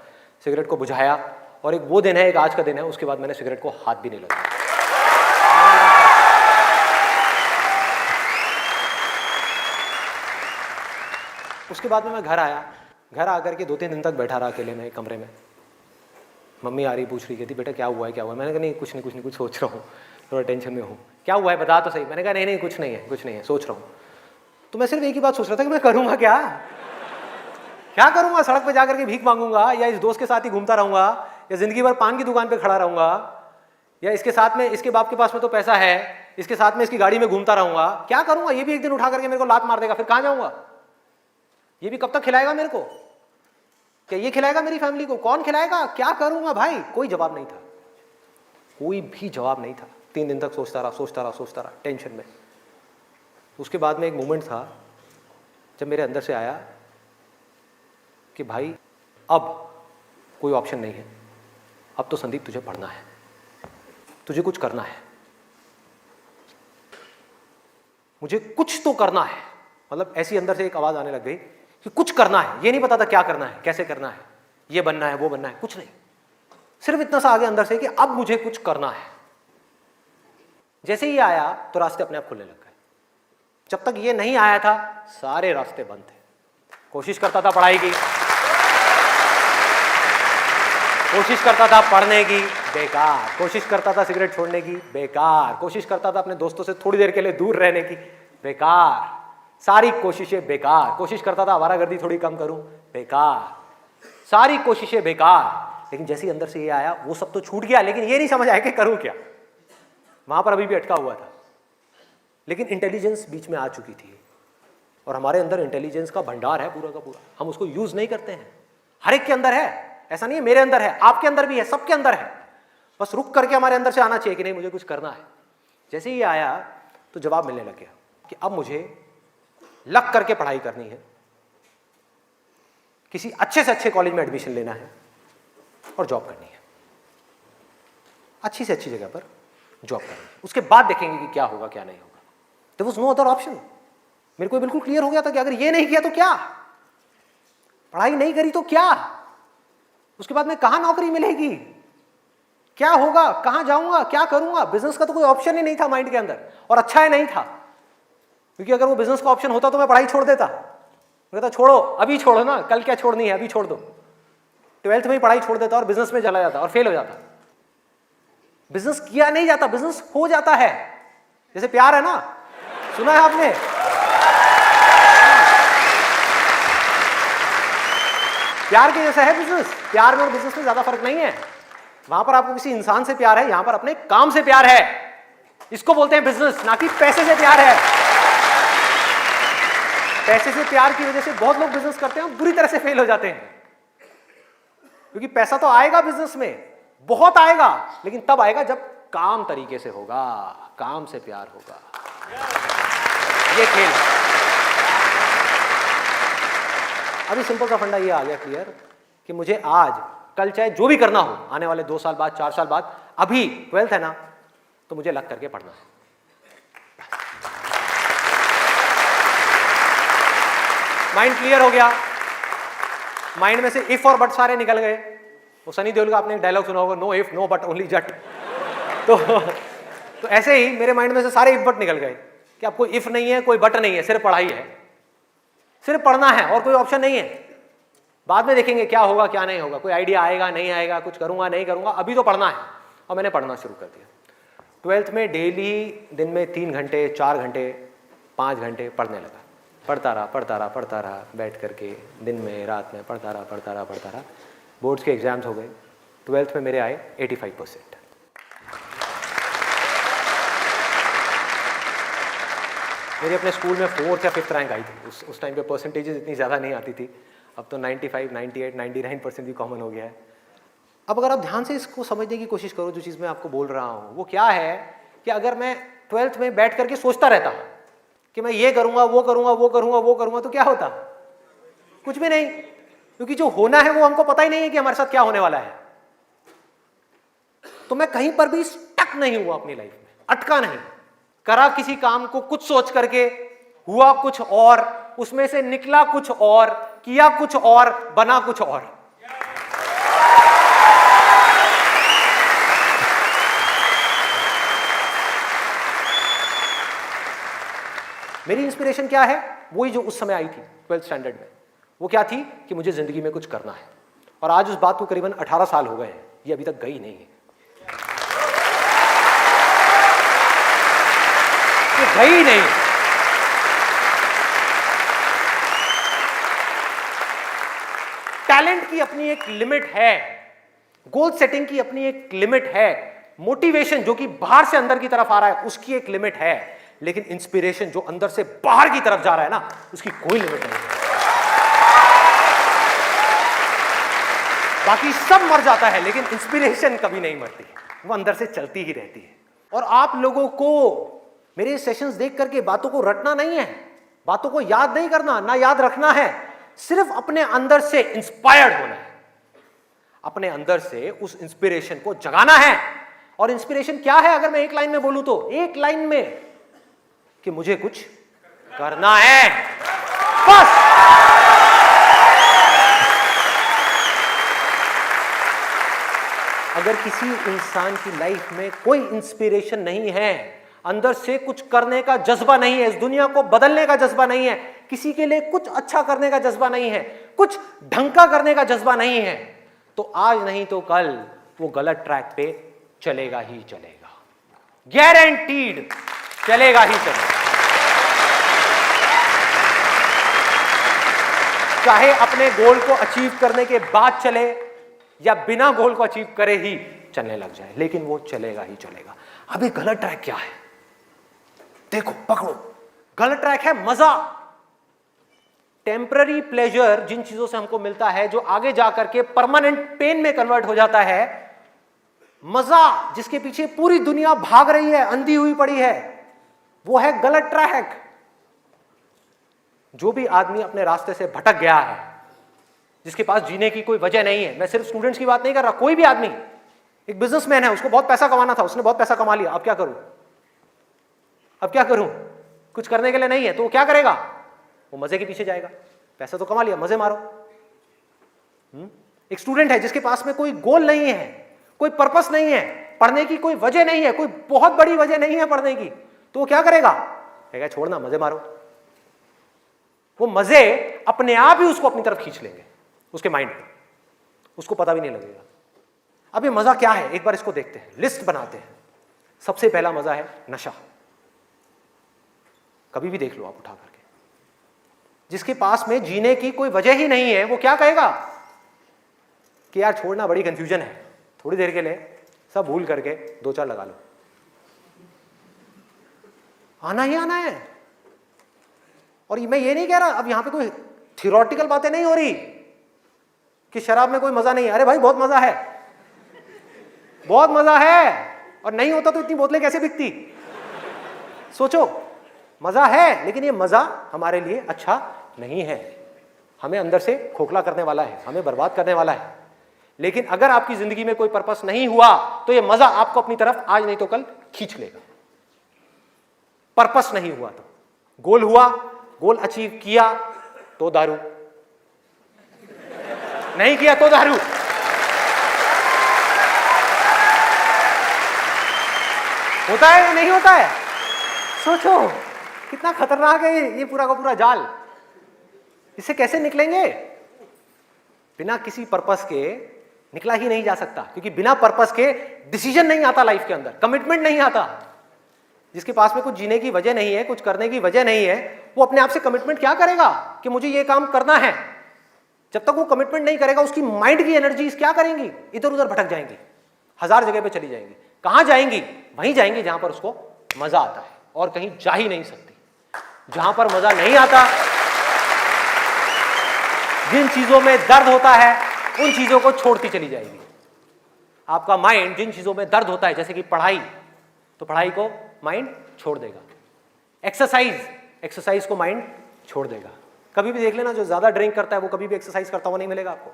सिगरेट को बुझाया, और एक वो दिन है, एक आज का दिन है, उसके बाद मैंने सिगरेट को हाथ भी नहीं लगाया। उसके बाद में मैं घर आया। घर आकर के 2-3 दिन तक बैठा रहा अकेले में एक कमरे में। मम्मी आ रही, पूछ रही, कहती बेटा क्या हुआ है, क्या हुआ है? मैंने कहा नहीं कुछ नहीं, कुछ सोच रहा हूँ, थोड़ा टेंशन में हूँ। क्या हुआ है बता तो सही। मैंने कहा नहीं कुछ नहीं है, सोच रहा हूँ। तो मैं सिर्फ एक ही बात सोच रहा था कि मैं करूँगा क्या करूँगा? सड़क पर जाकर के भीख मांगूंगा, या इस दोस्त के साथ ही घूमता रहूँगा, या जिंदगी भर पान की दुकान पर खड़ा रहूँगा, या इसके साथ में, इसके बाप के पास में तो पैसा है, इसके साथ में इसकी गाड़ी में घूमता रहूँगा? क्या करूँगा? ये भी एक दिन उठा करके मेरे को लात मार देगा, फिर कहाँ जाऊँगा? ये भी कब तक खिलाएगा मेरे को? क्या ये खिलाएगा मेरी फैमिली को? कौन खिलाएगा? क्या करूंगा भाई? कोई जवाब नहीं था, कोई भी जवाब नहीं था। 3 दिन तक सोचता रहा टेंशन में। उसके बाद में एक मोमेंट था जब मेरे अंदर से आया कि भाई अब कोई ऑप्शन नहीं है, अब तो संदीप तुझे पढ़ना है, तुझे कुछ करना है, मुझे कुछ तो करना है। मतलब ऐसी अंदर से एक आवाज आने लग गई कि कुछ करना है। ये नहीं पता था क्या करना है, कैसे करना है, ये बनना है, वो बनना है, कुछ नहीं। सिर्फ इतना सा आगे अंदर से कि अब मुझे कुछ करना है। जैसे ही आया तो रास्ते अपने आप खुलने लग गए। जब तक ये नहीं आया था सारे रास्ते बंद थे। कोशिश करता था पढ़ाई की, कोशिश करता था पढ़ने की, बेकार। कोशिश करता था सिगरेट छोड़ने की, बेकार। कोशिश करता था अपने दोस्तों से थोड़ी देर के लिए दूर रहने की, बेकार। सारी कोशिशें बेकार। कोशिश करता था आवारागर्दी थोड़ी कम करूं, बेकार। सारी कोशिशें बेकार। लेकिन जैसे ही अंदर से ये आया वो सब तो छूट गया, लेकिन ये नहीं समझ आया कि करूं क्या। वहां पर अभी भी अटका हुआ था। लेकिन इंटेलिजेंस बीच में आ चुकी थी, और हमारे अंदर इंटेलिजेंस का भंडार है पूरा का पूरा। हम उसको यूज नहीं करते हैं। हर एक के अंदर है, ऐसा नहीं है मेरे अंदर है, आपके अंदर भी है, सबके अंदर है। बस रुक करके हमारे अंदर से आना चाहिए कि नहीं मुझे कुछ करना है। जैसे ही आया तो जवाब मिलने लग गया कि अब मुझे लग करके पढ़ाई करनी है, किसी अच्छे से अच्छे कॉलेज में एडमिशन लेना है और जॉब करनी है, अच्छी से अच्छी जगह पर जॉब करनी है। उसके बाद देखेंगे कि क्या होगा क्या नहीं होगा। There was no other option. मेरे को बिल्कुल क्लियर हो गया था कि अगर ये नहीं किया तो क्या, पढ़ाई नहीं करी तो क्या, उसके बाद में कहां नौकरी मिलेगी, क्या होगा, कहां जाऊंगा, क्या करूंगा। बिजनेस का तो कोई ऑप्शन ही नहीं था माइंड के अंदर, और अच्छा है नहीं था, क्योंकि अगर वो बिजनेस का ऑप्शन होता तो मैं पढ़ाई छोड़ देता। मैं कहता छोड़ो, अभी छोड़ो ना, कल क्या छोड़नी है, अभी छोड़ दो। 12th में ही पढ़ाई छोड़ देता और बिजनेस में चला जाता और फेल हो जाता। बिजनेस किया नहीं जाता, बिजनेस हो जाता है। जैसे प्यार है ना, सुना है आपने? प्यार के जैसा है बिजनेस। प्यार में और बिजनेस में ज्यादा फर्क नहीं है। वहां पर आपको किसी इंसान से प्यार है, यहां पर अपने काम से प्यार है। इसको बोलते हैं बिजनेस, ना कि पैसे से प्यार है। पैसे से प्यार की वजह से बहुत लोग बिजनेस करते हैं और बुरी तरह से फेल हो जाते हैं, क्योंकि पैसा तो आएगा बिजनेस में, बहुत आएगा, लेकिन तब आएगा जब काम तरीके से होगा, काम से प्यार होगा। ये खेल है। अभी सिंपल सा फंडा ये आ गया क्लियर कि मुझे आज कल चाहे जो भी करना हो, आने वाले 2 साल बाद, 4 साल बाद, अभी 12th है ना, तो मुझे लग करके पढ़ना है। माइंड क्लियर हो गया। माइंड में से इफ और बट सारे निकल गए। वो सनी देओल का आपने एक डायलॉग सुना होगा, no if no but only Jatt. तो ऐसे ही मेरे माइंड में से सारे इफ बट निकल गए कि अब कोई इफ नहीं है, कोई बट नहीं है, सिर्फ पढ़ाई है, सिर्फ पढ़ना है और कोई ऑप्शन नहीं है। बाद में देखेंगे क्या होगा क्या नहीं होगा, कोई आइडिया आएगा नहीं आएगा, कुछ करूंगा नहीं करूंगा, अभी तो पढ़ना है। और मैंने पढ़ना शुरू कर दिया। 12th में डेली दिन में 3 घंटे 4 घंटे 5 घंटे पढ़ने लगा। पढ़ता रहा बैठ करके, दिन में रात में पढ़ता रहा। बोर्ड्स के एग्जाम्स हो गए। 12th में मेरे आए 85%। मेरे अपने स्कूल में 4th या 5th रैंक आई थी। उस टाइम पे परसेंटेजेस इतनी ज़्यादा नहीं आती थी। अब तो 95, 98, 99% भी कॉमन हो गया है। अब अगर आप ध्यान से इसको समझने की कोशिश करो, जो चीज़ मैं आपको बोल रहा हूँ वो क्या है कि अगर मैं 12th में बैठ करके सोचता रहता कि मैं ये करूँगा वो करूँगा, तो क्या होता? कुछ भी नहीं, क्योंकि जो होना है वो हमको पता ही नहीं है कि हमारे साथ क्या होने वाला है। तो मैं कहीं पर भी स्टक नहीं हुआ अपनी लाइफ में, अटका नहीं। करा किसी काम को कुछ सोच करके, हुआ कुछ और, उसमें से निकला कुछ और, किया कुछ और, बना कुछ और। मेरी इंस्पिरेशन क्या है? वही जो उस समय आई थी 12th स्टैंडर्ड में। वो क्या थी कि मुझे जिंदगी में कुछ करना है। और आज उस बात को करीबन 18 साल हो गए हैं, ये अभी तक गई नहीं है, ये गई नहीं। टैलेंट की अपनी एक लिमिट है, गोल सेटिंग की अपनी एक लिमिट है, मोटिवेशन जो कि बाहर से अंदर की तरफ आ रहा है उसकी एक लिमिट है, लेकिन इंस्पिरेशन जो अंदर से बाहर की तरफ जा रहा है ना, उसकी कोई लिमिट नहीं है। बाकी सब मर जाता है, लेकिन इंस्पिरेशन कभी नहीं मरती, वो अंदर से चलती ही रहती है। और आप लोगों को मेरे सेशंस देख करके बातों को रटना नहीं है, बातों को याद नहीं करना, ना याद रखना है, सिर्फ अपने अंदर से इंस्पायर्ड होना है, अपने अंदर से उस इंस्पिरेशन को जगाना है। और इंस्पिरेशन क्या है अगर मैं एक लाइन में बोलूं तो, एक लाइन में कि मुझे कुछ करना है, बस। अगर किसी इंसान की लाइफ में कोई इंस्पिरेशन नहीं है, अंदर से कुछ करने का जज्बा नहीं है, इस दुनिया को बदलने का जज्बा नहीं है, किसी के लिए कुछ अच्छा करने का जज्बा नहीं है, कुछ ढंग का करने का जज्बा नहीं है, तो आज नहीं तो कल वो गलत ट्रैक पे चलेगा ही चलेगा, गारंटीड चलेगा ही चलेगा। चाहे अपने गोल को अचीव करने के बाद चले या बिना गोल को अचीव करे ही चलने लग जाए, लेकिन वो चलेगा ही चलेगा। अभी गलत ट्रैक क्या है? देखो, पकड़ो, गलत ट्रैक है मजा, टेम्पररी प्लेजर, जिन चीजों से हमको मिलता है जो आगे जाकर के परमानेंट पेन में कन्वर्ट हो जाता है। मजा जिसके पीछे पूरी दुनिया भाग रही है, अंधी हुई पड़ी है, वो है गलत ट्रैक। जो भी आदमी अपने रास्ते से भटक गया है, जिसके पास जीने की कोई वजह नहीं है, मैं सिर्फ स्टूडेंट्स की बात नहीं कर रहा, कोई भी आदमी, एक बिजनेसमैन है, उसको बहुत पैसा कमाना था, उसने बहुत पैसा कमा लिया, अब क्या करूं, अब क्या करूं, कुछ करने के लिए नहीं है, तो वो क्या करेगा? वो मजे के पीछे जाएगा। पैसा तो कमा लिया, मजे मारो। एक स्टूडेंट है जिसके पास में कोई गोल नहीं है, कोई पर्पस नहीं है, पढ़ने की कोई वजह नहीं है, कोई बहुत बड़ी वजह नहीं है पढ़ने की, तो वो क्या करेगा? कहेगा छोड़ना, मजे मारो। वो मजे अपने आप ही उसको अपनी तरफ खींच लेंगे, उसके माइंड में, उसको पता भी नहीं लगेगा। अब ये मजा क्या है, एक बार इसको देखते हैं, लिस्ट बनाते हैं। सबसे पहला मजा है नशा। कभी भी देख लो आप उठा करके, जिसके पास में जीने की कोई वजह ही नहीं है, वो क्या कहेगा कि यार छोड़ना, बड़ी कंफ्यूजन है, थोड़ी देर के लिए सब भूल करके 2-4 लगा लो। आना ही आना है। और मैं ये नहीं कह रहा, अब यहां पे कोई थियोरेटिकल बातें नहीं हो रही कि शराब में कोई मजा नहीं है। अरे भाई बहुत मजा है, बहुत मजा है। और नहीं होता तो इतनी बोतलें कैसे बिकती? सोचो, मजा है, लेकिन ये मजा हमारे लिए अच्छा नहीं है, हमें अंदर से खोखला करने वाला है, हमें बर्बाद करने वाला है। लेकिन अगर आपकी जिंदगी में कोई पर्पस नहीं हुआ तो ये मजा आपको अपनी तरफ आज नहीं तो कल खींच लेगा। पर्पस नहीं हुआ तो, गोल हुआ, गोल अचीव किया तो दारू, नहीं किया तो दारू। होता है या नहीं होता है? सोचो कितना खतरनाक है ये पूरा का पूरा जाल। इससे कैसे निकलेंगे? बिना किसी पर्पस के निकला ही नहीं जा सकता, क्योंकि बिना पर्पस के डिसीजन नहीं आता लाइफ के अंदर, कमिटमेंट नहीं आता। जिसके पास में कुछ जीने की वजह नहीं है, कुछ करने की वजह नहीं है, वो अपने आप से कमिटमेंट क्या करेगा कि मुझे ये काम करना है? जब तक वो कमिटमेंट नहीं करेगा, उसकी माइंड की एनर्जीज क्या करेंगी? इधर उधर भटक जाएंगी, 1000 जगह पे चली जाएंगी। कहां जाएंगी? वहीं जाएंगी जहां पर उसको मजा आता है, और कहीं जा ही नहीं सकती। जहां पर मजा नहीं आता, जिन चीजों में दर्द होता है, उन चीजों को छोड़ती चली जाएगी। आपका माइंड जिन चीजों में दर्द होता है, जैसे कि पढ़ाई, तो पढ़ाई को माइंड छोड़ देगा। एक्सरसाइज को माइंड छोड़ देगा। कभी भी देख लेना, जो ज्यादा ड्रिंक करता है वो कभी भी एक्सरसाइज करता हुआ नहीं मिलेगा आपको।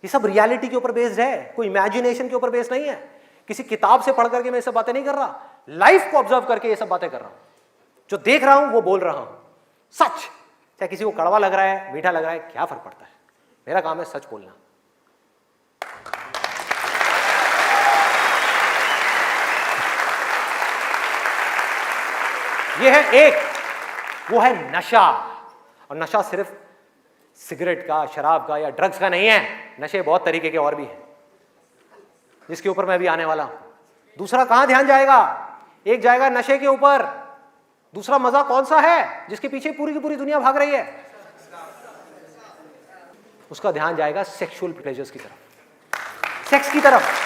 ये सब रियलिटी के ऊपर बेस्ड है, कोई इमेजिनेशन के ऊपर बेस्ड नहीं है। किसी किताब से पढ़ करके मैं ये सब बातें नहीं कर रहा, लाइफ को ऑब्जर्व करके ये सब बातें कर रहा हूं। जो देख रहा हूं वो बोल रहा हूं, सच। चाहे किसी को कड़वा लग रहा है, मीठा लग रहा है, क्या फर्क पड़ता है? मेरा काम है सच बोलना। ये है एक, वो है नशा। और नशा सिर्फ सिगरेट का, शराब का या ड्रग्स का नहीं है। नशे बहुत तरीके के और भी हैं, जिसके ऊपर मैं भी आने वाला हूं। दूसरा कहां ध्यान जाएगा? एक जाएगा नशे के ऊपर, दूसरा मजा कौन सा है जिसके पीछे पूरी की पूरी दुनिया भाग रही है? उसका ध्यान जाएगा सेक्सुअल प्लेजर्स की तरफ, सेक्स की तरफ।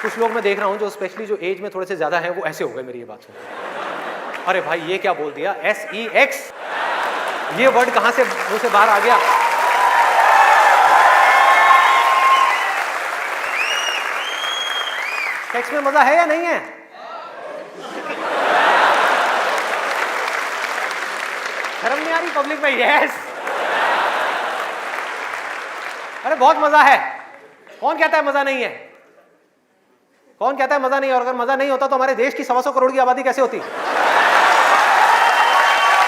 कुछ लोग मैं देख रहा हूं जो स्पेशली जो एज में थोड़े से ज्यादा हैं, वो ऐसे हो गए मेरी ये बात सुन। अरे भाई ये क्या बोल दिया? SEX, ये वर्ड कहां से मुंह से बाहर आ गया? सेक्स में मजा है या नहीं है? शर्म नहीं आ रही पब्लिक में? यस, अरे बहुत मजा है। कौन कहता है मजा नहीं है? कौन कहता है मजा नहीं है? और अगर मजा नहीं होता तो हमारे देश की 125 करोड़ की आबादी कैसे होती?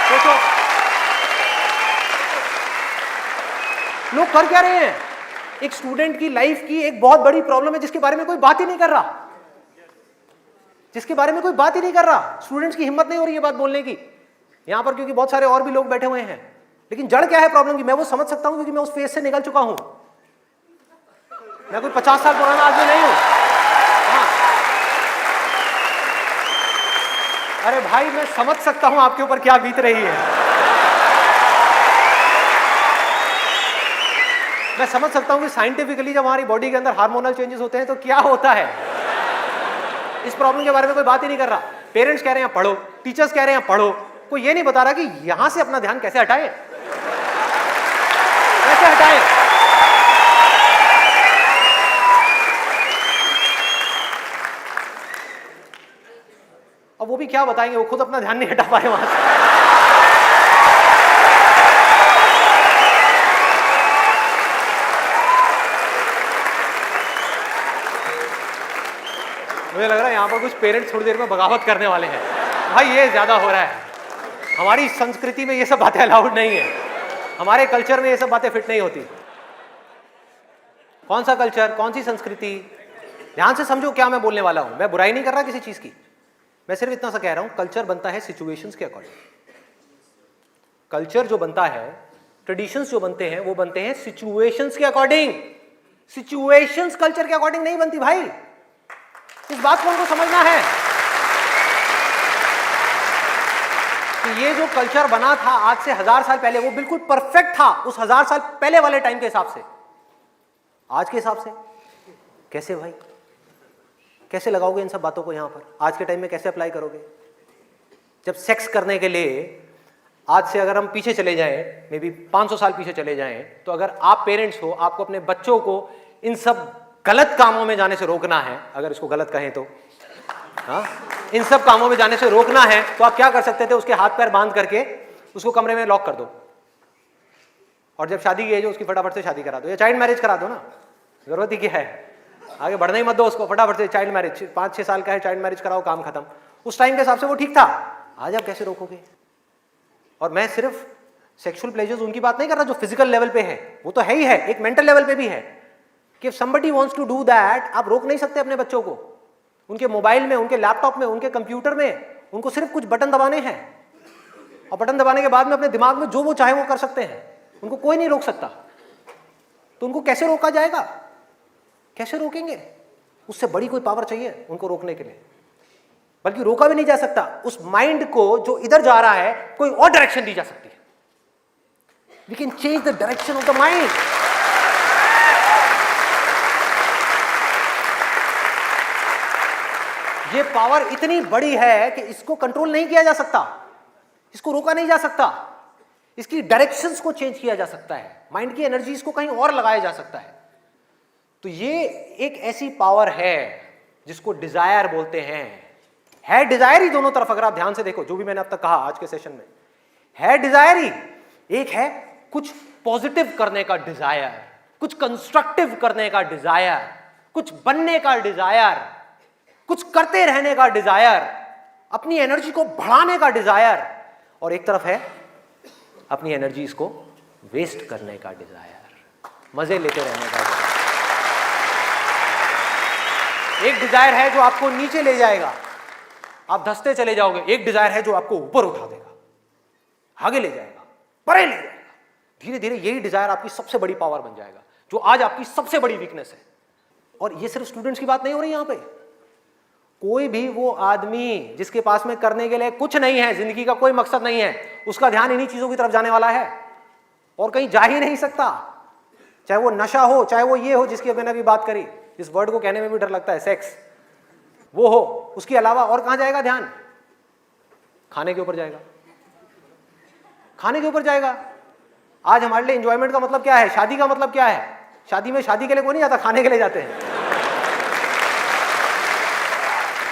सोचो, लोग कर क्या रहे हैं? एक स्टूडेंट की लाइफ की एक बहुत बड़ी प्रॉब्लम है जिसके बारे में कोई बात ही नहीं कर रहा, जिसके बारे में कोई बात ही नहीं कर रहा। स्टूडेंट्स की हिम्मत नहीं हो रही है बात बोलने की यहां पर, क्योंकि बहुत सारे और भी लोग बैठे हुए हैं। लेकिन जड़ क्या है प्रॉब्लम की? मैं वो समझ सकता हूं क्योंकि मैं उस फेज से निकल चुका हूं। मैं कोई 50 साल पुराना आदमी नहीं हूं। हाँ। अरे भाई मैं समझ सकता हूं आपके ऊपर क्या बीत रही है। मैं समझ सकता हूं कि साइंटिफिकली जब हमारी बॉडी के अंदर हार्मोनल चेंजेस होते हैं तो क्या होता है। इस प्रॉब्लम के बारे में कोई बात ही नहीं कर रहा। पेरेंट्स कह रहे हैं पढ़ो, टीचर्स कह रहे हैं पढ़ो, कोई ये नहीं बता रहा कि यहां से अपना ध्यान कैसे हटाए, कैसे हटाए। अब वो भी क्या बताएंगे, वो खुद अपना ध्यान नहीं हटा पाए वहां से। मुझे लग रहा है यहां पर कुछ पेरेंट्स थोड़ी देर में बगावत करने वाले हैं। भाई ये ज्यादा हो रहा है। हमारी संस्कृति में ये सब बातें अलाउड नहीं है, हमारे कल्चर में ये सब बातें फिट नहीं होती। कौन सा कल्चर, कौन सी संस्कृति? ध्यान से समझो क्या मैं बोलने वाला हूं। मैं बुराई नहीं कर रहा किसी चीज की, मैं सिर्फ इतना सा कह रहा हूं, कल्चर बनता है सिचुएशंस के अकॉर्डिंग। कल्चर जो बनता है ट्रेडिशंस जो बनते हैं वो बनते हैं सिचुएशंस के अकॉर्डिंग, सिचुएशंस कल्चर के अकॉर्डिंग नहीं बनती भाई। इस बात को उनको समझना है कि ये जो कल्चर बना था आज से 1000 साल पहले वो बिल्कुल परफेक्ट था उस 1000 साल पहले वाले टाइम के हिसाब से। आज के हिसाब से कैसे भाई, कैसे लगाओगे इन सब बातों को यहां पर? आज के टाइम में कैसे अप्लाई करोगे? जब सेक्स करने के लिए आज से अगर हम पीछे चले जाएं, मे बी 500 साल पीछे चले जाएं, तो अगर आप पेरेंट्स हो, आपको अपने बच्चों को इन सब गलत कामों में जाने से रोकना है, अगर इसको गलत कहें तो, हाँ, इन सब कामों में जाने से रोकना है, तो आप क्या कर सकते थे? उसके हाथ पैर बांध करके उसको कमरे में लॉक कर दो, और जब शादी की एज हो उसकी फटाफट से शादी करा दो, या चाइल्ड मैरिज करा दो ना, जरूरत ही क्या है, आगे बढ़ने ही मत दो उसको, फटाफट से चाइल्ड मैरिज, 5-6 साल का है, चाइल्ड मैरिज कराओ, काम खत्म। उस टाइम के हिसाब से वो ठीक था, आज आप कैसे रोकोगे? और मैं सिर्फ सेक्सुअल प्लेजर्स उनकी बात नहीं कर रहा जो फिजिकल लेवल पे है, वो तो है ही है, एक मेंटल लेवल पे भी है कि if somebody wants to do that, आप रोक नहीं सकते अपने बच्चों को। उनके मोबाइल में, उनके लैपटॉप में, उनके कंप्यूटर में उनको सिर्फ कुछ बटन दबाने हैं, और बटन दबाने के बाद में अपने दिमाग में जो वो चाहे वो कर सकते हैं, उनको कोई नहीं रोक सकता। तो उनको कैसे रोका जाएगा? कैसे रोकेंगे? उससे बड़ी कोई पावर चाहिए उनको रोकने के लिए, बल्कि रोका भी नहीं जा सकता। उस माइंड को जो इधर जा रहा है कोई और डायरेक्शन दी जा सकती है। We can change the direction of the mind. ये पावर इतनी बड़ी है कि इसको कंट्रोल नहीं किया जा सकता, इसको रोका नहीं जा सकता, इसकी डायरेक्शंस को चेंज किया जा सकता है, माइंड की एनर्जी इसको कहीं और लगाया जा सकता है। तो ये एक ऐसी पावर है जिसको डिजायर बोलते हैं। है डिजायर ही दोनों तरफ, अगर आप ध्यान से देखो जो भी मैंने अब तक कहा आज के सेशन में, है डिजायर ही। एक है कुछ पॉजिटिव करने का डिजायर, कुछ कंस्ट्रक्टिव करने का डिजायर, कुछ बनने का डिजायर, कुछ करते रहने का डिजायर, अपनी एनर्जी को बढ़ाने का डिजायर, और एक तरफ है अपनी एनर्जी को वेस्ट करने का डिजायर, मजे लेते रहने का डिजायर। एक डिजायर है जो आपको नीचे ले जाएगा, आप धंसते चले जाओगे। एक डिजायर है जो आपको ऊपर उठा देगा, आगे ले जाएगा, परे ले जाएगा। धीरे धीरे यही डिजायर आपकी सबसे बड़ी पावर बन जाएगा, जो आज आपकी सबसे बड़ी वीकनेस है। और ये सिर्फ स्टूडेंट्स की बात नहीं हो रही यहां पे, कोई भी वो आदमी जिसके पास में करने के लिए कुछ नहीं है, जिंदगी का कोई मकसद नहीं है, उसका ध्यान इन्हीं चीजों की तरफ जाने वाला है और कहीं जा ही नहीं सकता। चाहे वो नशा हो, चाहे वो ये हो जिसकी मैंने अभी बात करी, इस वर्ड को कहने में भी डर लगता है, सेक्स, वो हो, उसके अलावा और कहां जाएगा ध्यान? खाने के ऊपर जाएगा, खाने के ऊपर जाएगा। आज हमारे लिए एंजॉयमेंट का मतलब क्या है? शादी का मतलब क्या है? शादी में शादी के लिए कोई नहीं जाता, खाने के लिए जाते हैं।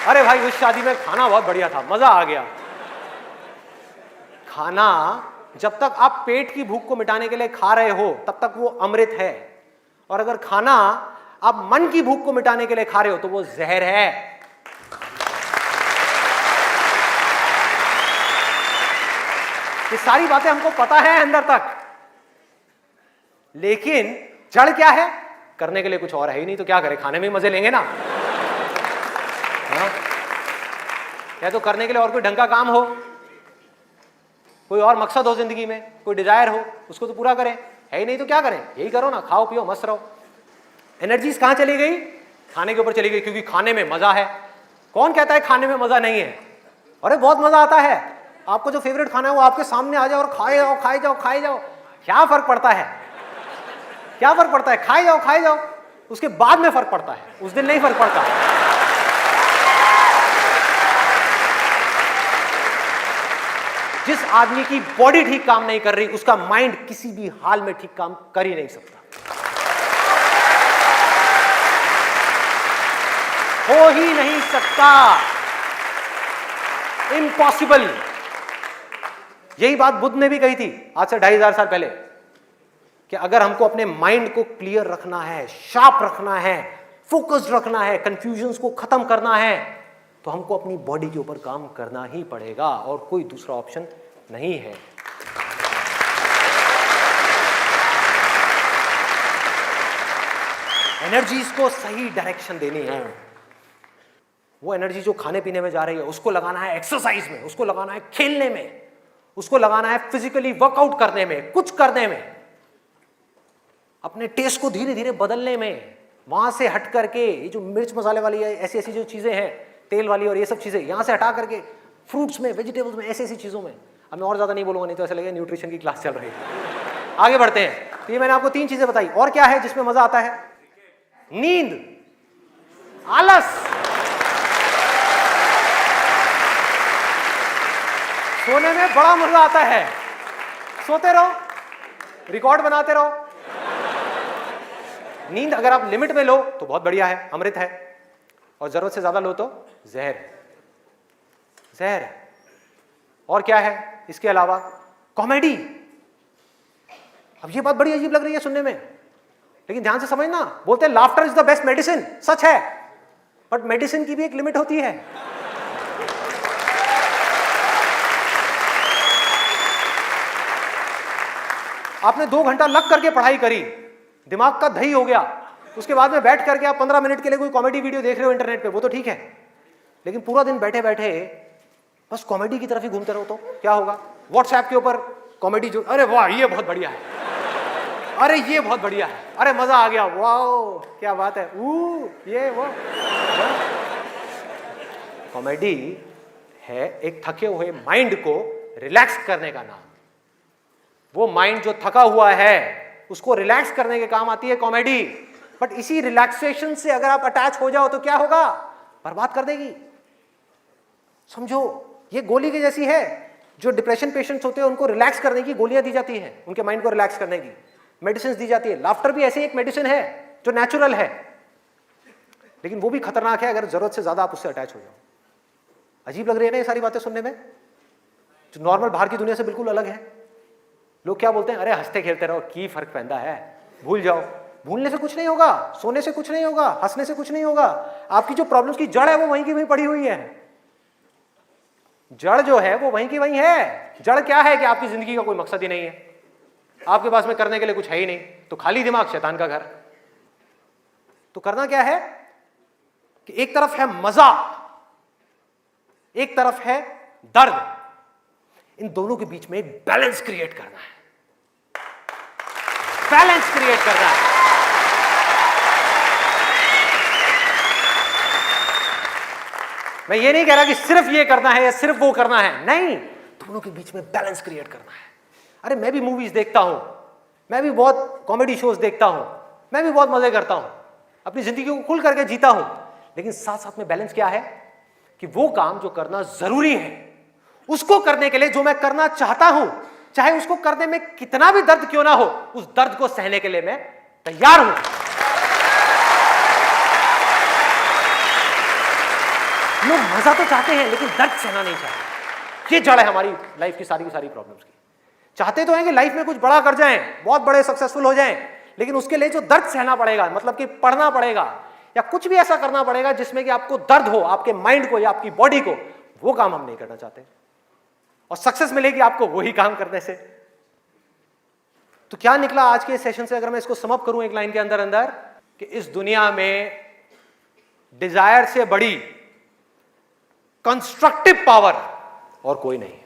अरे भाई उस शादी में खाना बहुत बढ़िया था, मजा आ गया। खाना जब तक आप पेट की भूख को मिटाने के लिए खा रहे हो तब तक वो अमृत है, और अगर खाना आप मन की भूख को मिटाने के लिए खा रहे हो तो वो जहर है। ये सारी बातें हमको पता है अंदर तक, लेकिन जड़ क्या है? करने के लिए कुछ और है ही नहीं, तो क्या करें? खाने में मजे लेंगे ना। हाँ? या तो करने के लिए और कोई ढंग का काम हो, कोई और मकसद हो जिंदगी में, कोई डिजायर हो, उसको तो पूरा करें। है ही नहीं तो क्या करें? यही करो ना, खाओ पियो मस्त रहो। एनर्जीज कहां चली गई? खाने के ऊपर चली गई, क्योंकि खाने में मजा है। कौन कहता है खाने में मजा नहीं है? अरे बहुत मजा आता है। आपको जो फेवरेट खाना है वो आपके सामने आ जाए और खाए जाओ खाए जाओ खाए जाओ, क्या फर्क पड़ता है? क्या फर्क पड़ता है? खाए जाओ, उसके बाद में फर्क पड़ता है, उस दिन नहीं फर्क पड़ता। जिस आदमी की बॉडी ठीक काम नहीं कर रही, उसका माइंड किसी भी हाल में ठीक काम कर ही नहीं सकता, हो ही नहीं सकता, इम्पॉसिबल। यही बात बुद्ध ने भी कही थी आज से 2500 साल पहले, कि अगर हमको अपने माइंड को क्लियर रखना है, शार्प रखना है, फोकस्ड रखना है, कंफ्यूजन्स को खत्म करना है, तो हमको अपनी बॉडी के ऊपर काम करना ही पड़ेगा, और कोई दूसरा ऑप्शन नहीं है। एनर्जीज को सही डायरेक्शन देनी है। वो एनर्जी जो खाने पीने में जा रही है उसको लगाना है एक्सरसाइज में, उसको लगाना है खेलने में, उसको लगाना है फिजिकली वर्कआउट करने में, कुछ करने में, अपने टेस्ट को धीरे धीरे बदलने में, वहां से हट करके ये जो मिर्च मसाले वाली है, ऐसी ऐसी जो चीजें हैं तेल वाली और ये सब चीजें, यहां से हटा करके फ्रूट्स में, वेजिटेबल्स में, ऐसी ऐसी चीजों में। अब मैं और ज्यादा नहीं बोलूंगा, नहीं तो ऐसा लगेगा न्यूट्रिशन की क्लास चल रही है। आगे बढ़ते हैं। तो ये मैंने आपको 3 चीजें बताई। और क्या है जिसमें मजा आता है? नींद, आलस, सोने में बड़ा मजा आता है। सोते रहो, रिकॉर्ड बनाते रहो। नींद अगर आप लिमिट में लो तो बहुत बढ़िया है, अमृत है, और जरूरत से ज्यादा लो तो जहर है, जहर है। और क्या है इसके अलावा? कॉमेडी। अब ये बात बड़ी अजीब लग रही है सुनने में, लेकिन ध्यान से समझना। बोलते हैं laughter is the best medicine, सच है, बट मेडिसिन की भी एक लिमिट होती है। आपने 2 घंटा लग करके पढ़ाई करी, दिमाग का दही हो गया, उसके बाद में बैठ करके आप 15 मिनट के लिए कोई कॉमेडी वीडियो देख रहे हो इंटरनेट पे, वो तो ठीक है, लेकिन पूरा दिन बैठे बैठे बस कॉमेडी की तरफ ही घूमते रहो तो क्या होगा? व्हाट्सएप के ऊपर कॉमेडी जो, अरे वाह ये बहुत बढ़िया है, अरे ये बहुत बढ़िया है, अरे मजा आ गया, वाह क्या बात है, ये वो। कॉमेडी है एक थके हुए माइंड को रिलैक्स करने का नाम। वो माइंड जो थका हुआ है उसको रिलैक्स करने के काम आती है कॉमेडी। बट इसी रिलैक्सेशन से अगर आप अटैच हो जाओ तो क्या होगा? बर्बाद कर देगी। समझो ये गोली की जैसी है। जो डिप्रेशन पेशेंट्स होते हैं उनको रिलैक्स करने की गोलियां दी जाती हैं, उनके माइंड को रिलैक्स करने की मेडिसिन दी जाती है। लाफ्टर भी ऐसे एक मेडिसिन है जो नेचुरल है, लेकिन वो भी खतरनाक है अगर जरूरत से ज्यादा आप उससे अटैच हो जाओ। अजीब लग रही है ना ये सारी बातें सुनने में, जो नॉर्मल बाहर की दुनिया से बिल्कुल अलग है। लोग क्या बोलते हैं? अरे हंसते खेलते रहो, की फर्क पैदा है, भूल जाओ। भूलने से कुछ नहीं होगा, सोने से कुछ नहीं होगा, हंसने से कुछ नहीं होगा। आपकी जो प्रॉब्लम्स की जड़ है वो वहीं की वहीं पड़ी हुई है। जड़ जो है वो वहीं की वहीं है। जड़ क्या है कि आपकी जिंदगी का कोई मकसद ही नहीं है, आपके पास में करने के लिए कुछ है ही नहीं, तो खाली दिमाग शैतान का घर। तो करना क्या है कि एक तरफ है मजा, एक तरफ है दर्द, इन दोनों के बीच में एक बैलेंस क्रिएट करना है। बैलेंस क्रिएट करना है। मैं ये नहीं कह रहा कि सिर्फ ये करना है या सिर्फ वो करना है, नहीं, दोनों के बीच में बैलेंस क्रिएट करना है। अरे मैं भी मूवीज देखता हूं, मैं भी बहुत कॉमेडी शोज देखता हूं, मैं भी बहुत मजे करता हूं, अपनी जिंदगी को खुल करके जीता हूं, लेकिन साथ साथ में बैलेंस क्या है कि वो काम जो करना जरूरी है उसको करने के लिए जो मैं करना चाहता हूं, चाहे उसको करने में कितना भी दर्द क्यों ना हो, उस दर्द को सहने के लिए मैं तैयार हूं। लोग मजा तो चाहते हैं लेकिन दर्द सहना नहीं चाहते। ये जड़ है हमारी लाइफ की सारी प्रॉब्लम्स की। चाहते तो हैं कि लाइफ में कुछ बड़ा कर जाएं, बहुत बड़े सक्सेसफुल हो जाएं, लेकिन उसके लिए जो दर्द सहना पड़ेगा, मतलब कि पढ़ना पड़ेगा या कुछ भी ऐसा करना पड़ेगा जिसमें कि आपको दर्द हो, आपके माइंड को या आपकी बॉडी को, वो काम हम नहीं करना चाहते। और सक्सेस मिलेगी आपको वही काम करने से। तो क्या निकला आज के सेशन से, अगर मैं इसको समअप करूं एक लाइन के अंदर अंदर, कि इस दुनिया में डिजायर से बड़ी कंस्ट्रक्टिव पावर और कोई नहीं है।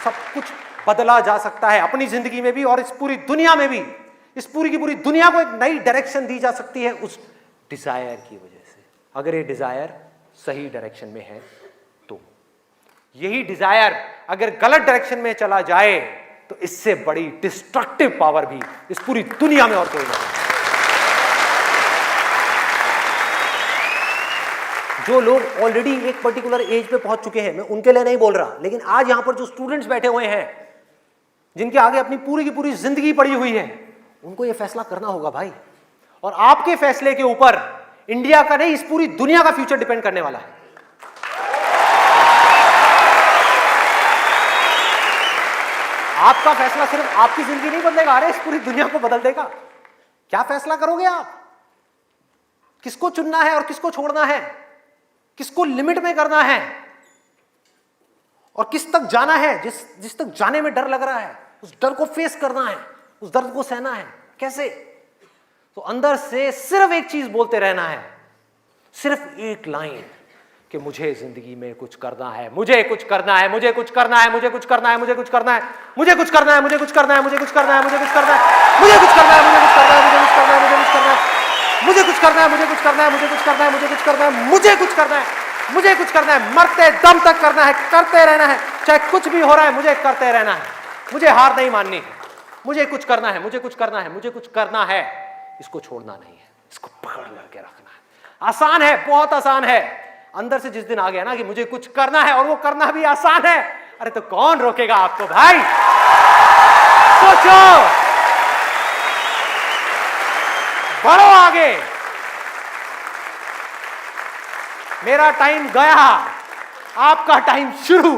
सब कुछ बदला जा सकता है अपनी जिंदगी में भी और इस पूरी दुनिया में भी। इस पूरी की पूरी दुनिया को एक नई डायरेक्शन दी जा सकती है उस डिजायर की वजह से, अगर ये डिजायर सही डायरेक्शन में है तो। यही डिजायर अगर गलत डायरेक्शन में चला जाए तो इससे बड़ी डिस्ट्रक्टिव पावर भी इस पूरी दुनिया में और कोई नहीं। जो लोग ऑलरेडी एक पर्टिकुलर एज पे पहुंच चुके हैं, मैं उनके लिए नहीं बोल रहा, लेकिन आज यहां पर जो स्टूडेंट्स बैठे हुए हैं, जिनके आगे अपनी पूरी की पूरी जिंदगी पड़ी हुई है, उनको यह फैसला करना होगा भाई। और आपके फैसले के ऊपर इंडिया का नहीं, इस पूरी दुनिया का फ्यूचर डिपेंड करने वाला है। आपका फैसला सिर्फ आपकी जिंदगी नहीं बदलेगा, अरे इस पूरी दुनिया को बदल देगा। क्या फैसला करोगे आप? किसको चुनना है और किसको छोड़ना है, किसको लिमिट में करना है और किस तक जाना है। जिस तक जाने में डर लग रहा है, उस डर को फेस करना है, उस दर्द को सहना है। कैसे? तो अंदर से सिर्फ एक चीज बोलते रहना है, सिर्फ एक लाइन कि मुझे जिंदगी में कुछ करना है, मुझे कुछ करना है, मुझे कुछ करना है, मुझे कुछ करना है, मुझे कुछ करना है, मुझे कुछ करना है, मुझे कुछ करना है, मुझे कुछ करना है, मुझे कुछ करना है, मुझे कुछ करना है, मुझे कुछ करना है, मुझे कुछ करना है, मुझे कुछ करना है, मुझे कुछ करना है, मुझे कुछ करना है, मुझे कुछ करना है, मुझे कुछ करना है, मुझे कुछ करना है, मरते दम तक करना है, करते रहना है, चाहे कुछ भी हो रहा है, मुझे करते रहना है, मुझे हार नहीं माननी, मुझे कुछ करना है, मुझे कुछ करना है, मुझे कुछ करना है, इसको छोड़ना नहीं है, इसको पकड़ करके रखना है। आसान है, बहुत आसान है। अंदर से जिस दिन आ गया ना कि मुझे कुछ करना है और वो करना भी आसान है, अरे तो कौन रोकेगा आपको भाई? सोचो, बढ़ो आगे। मेरा टाइम गया, आपका टाइम शुरू।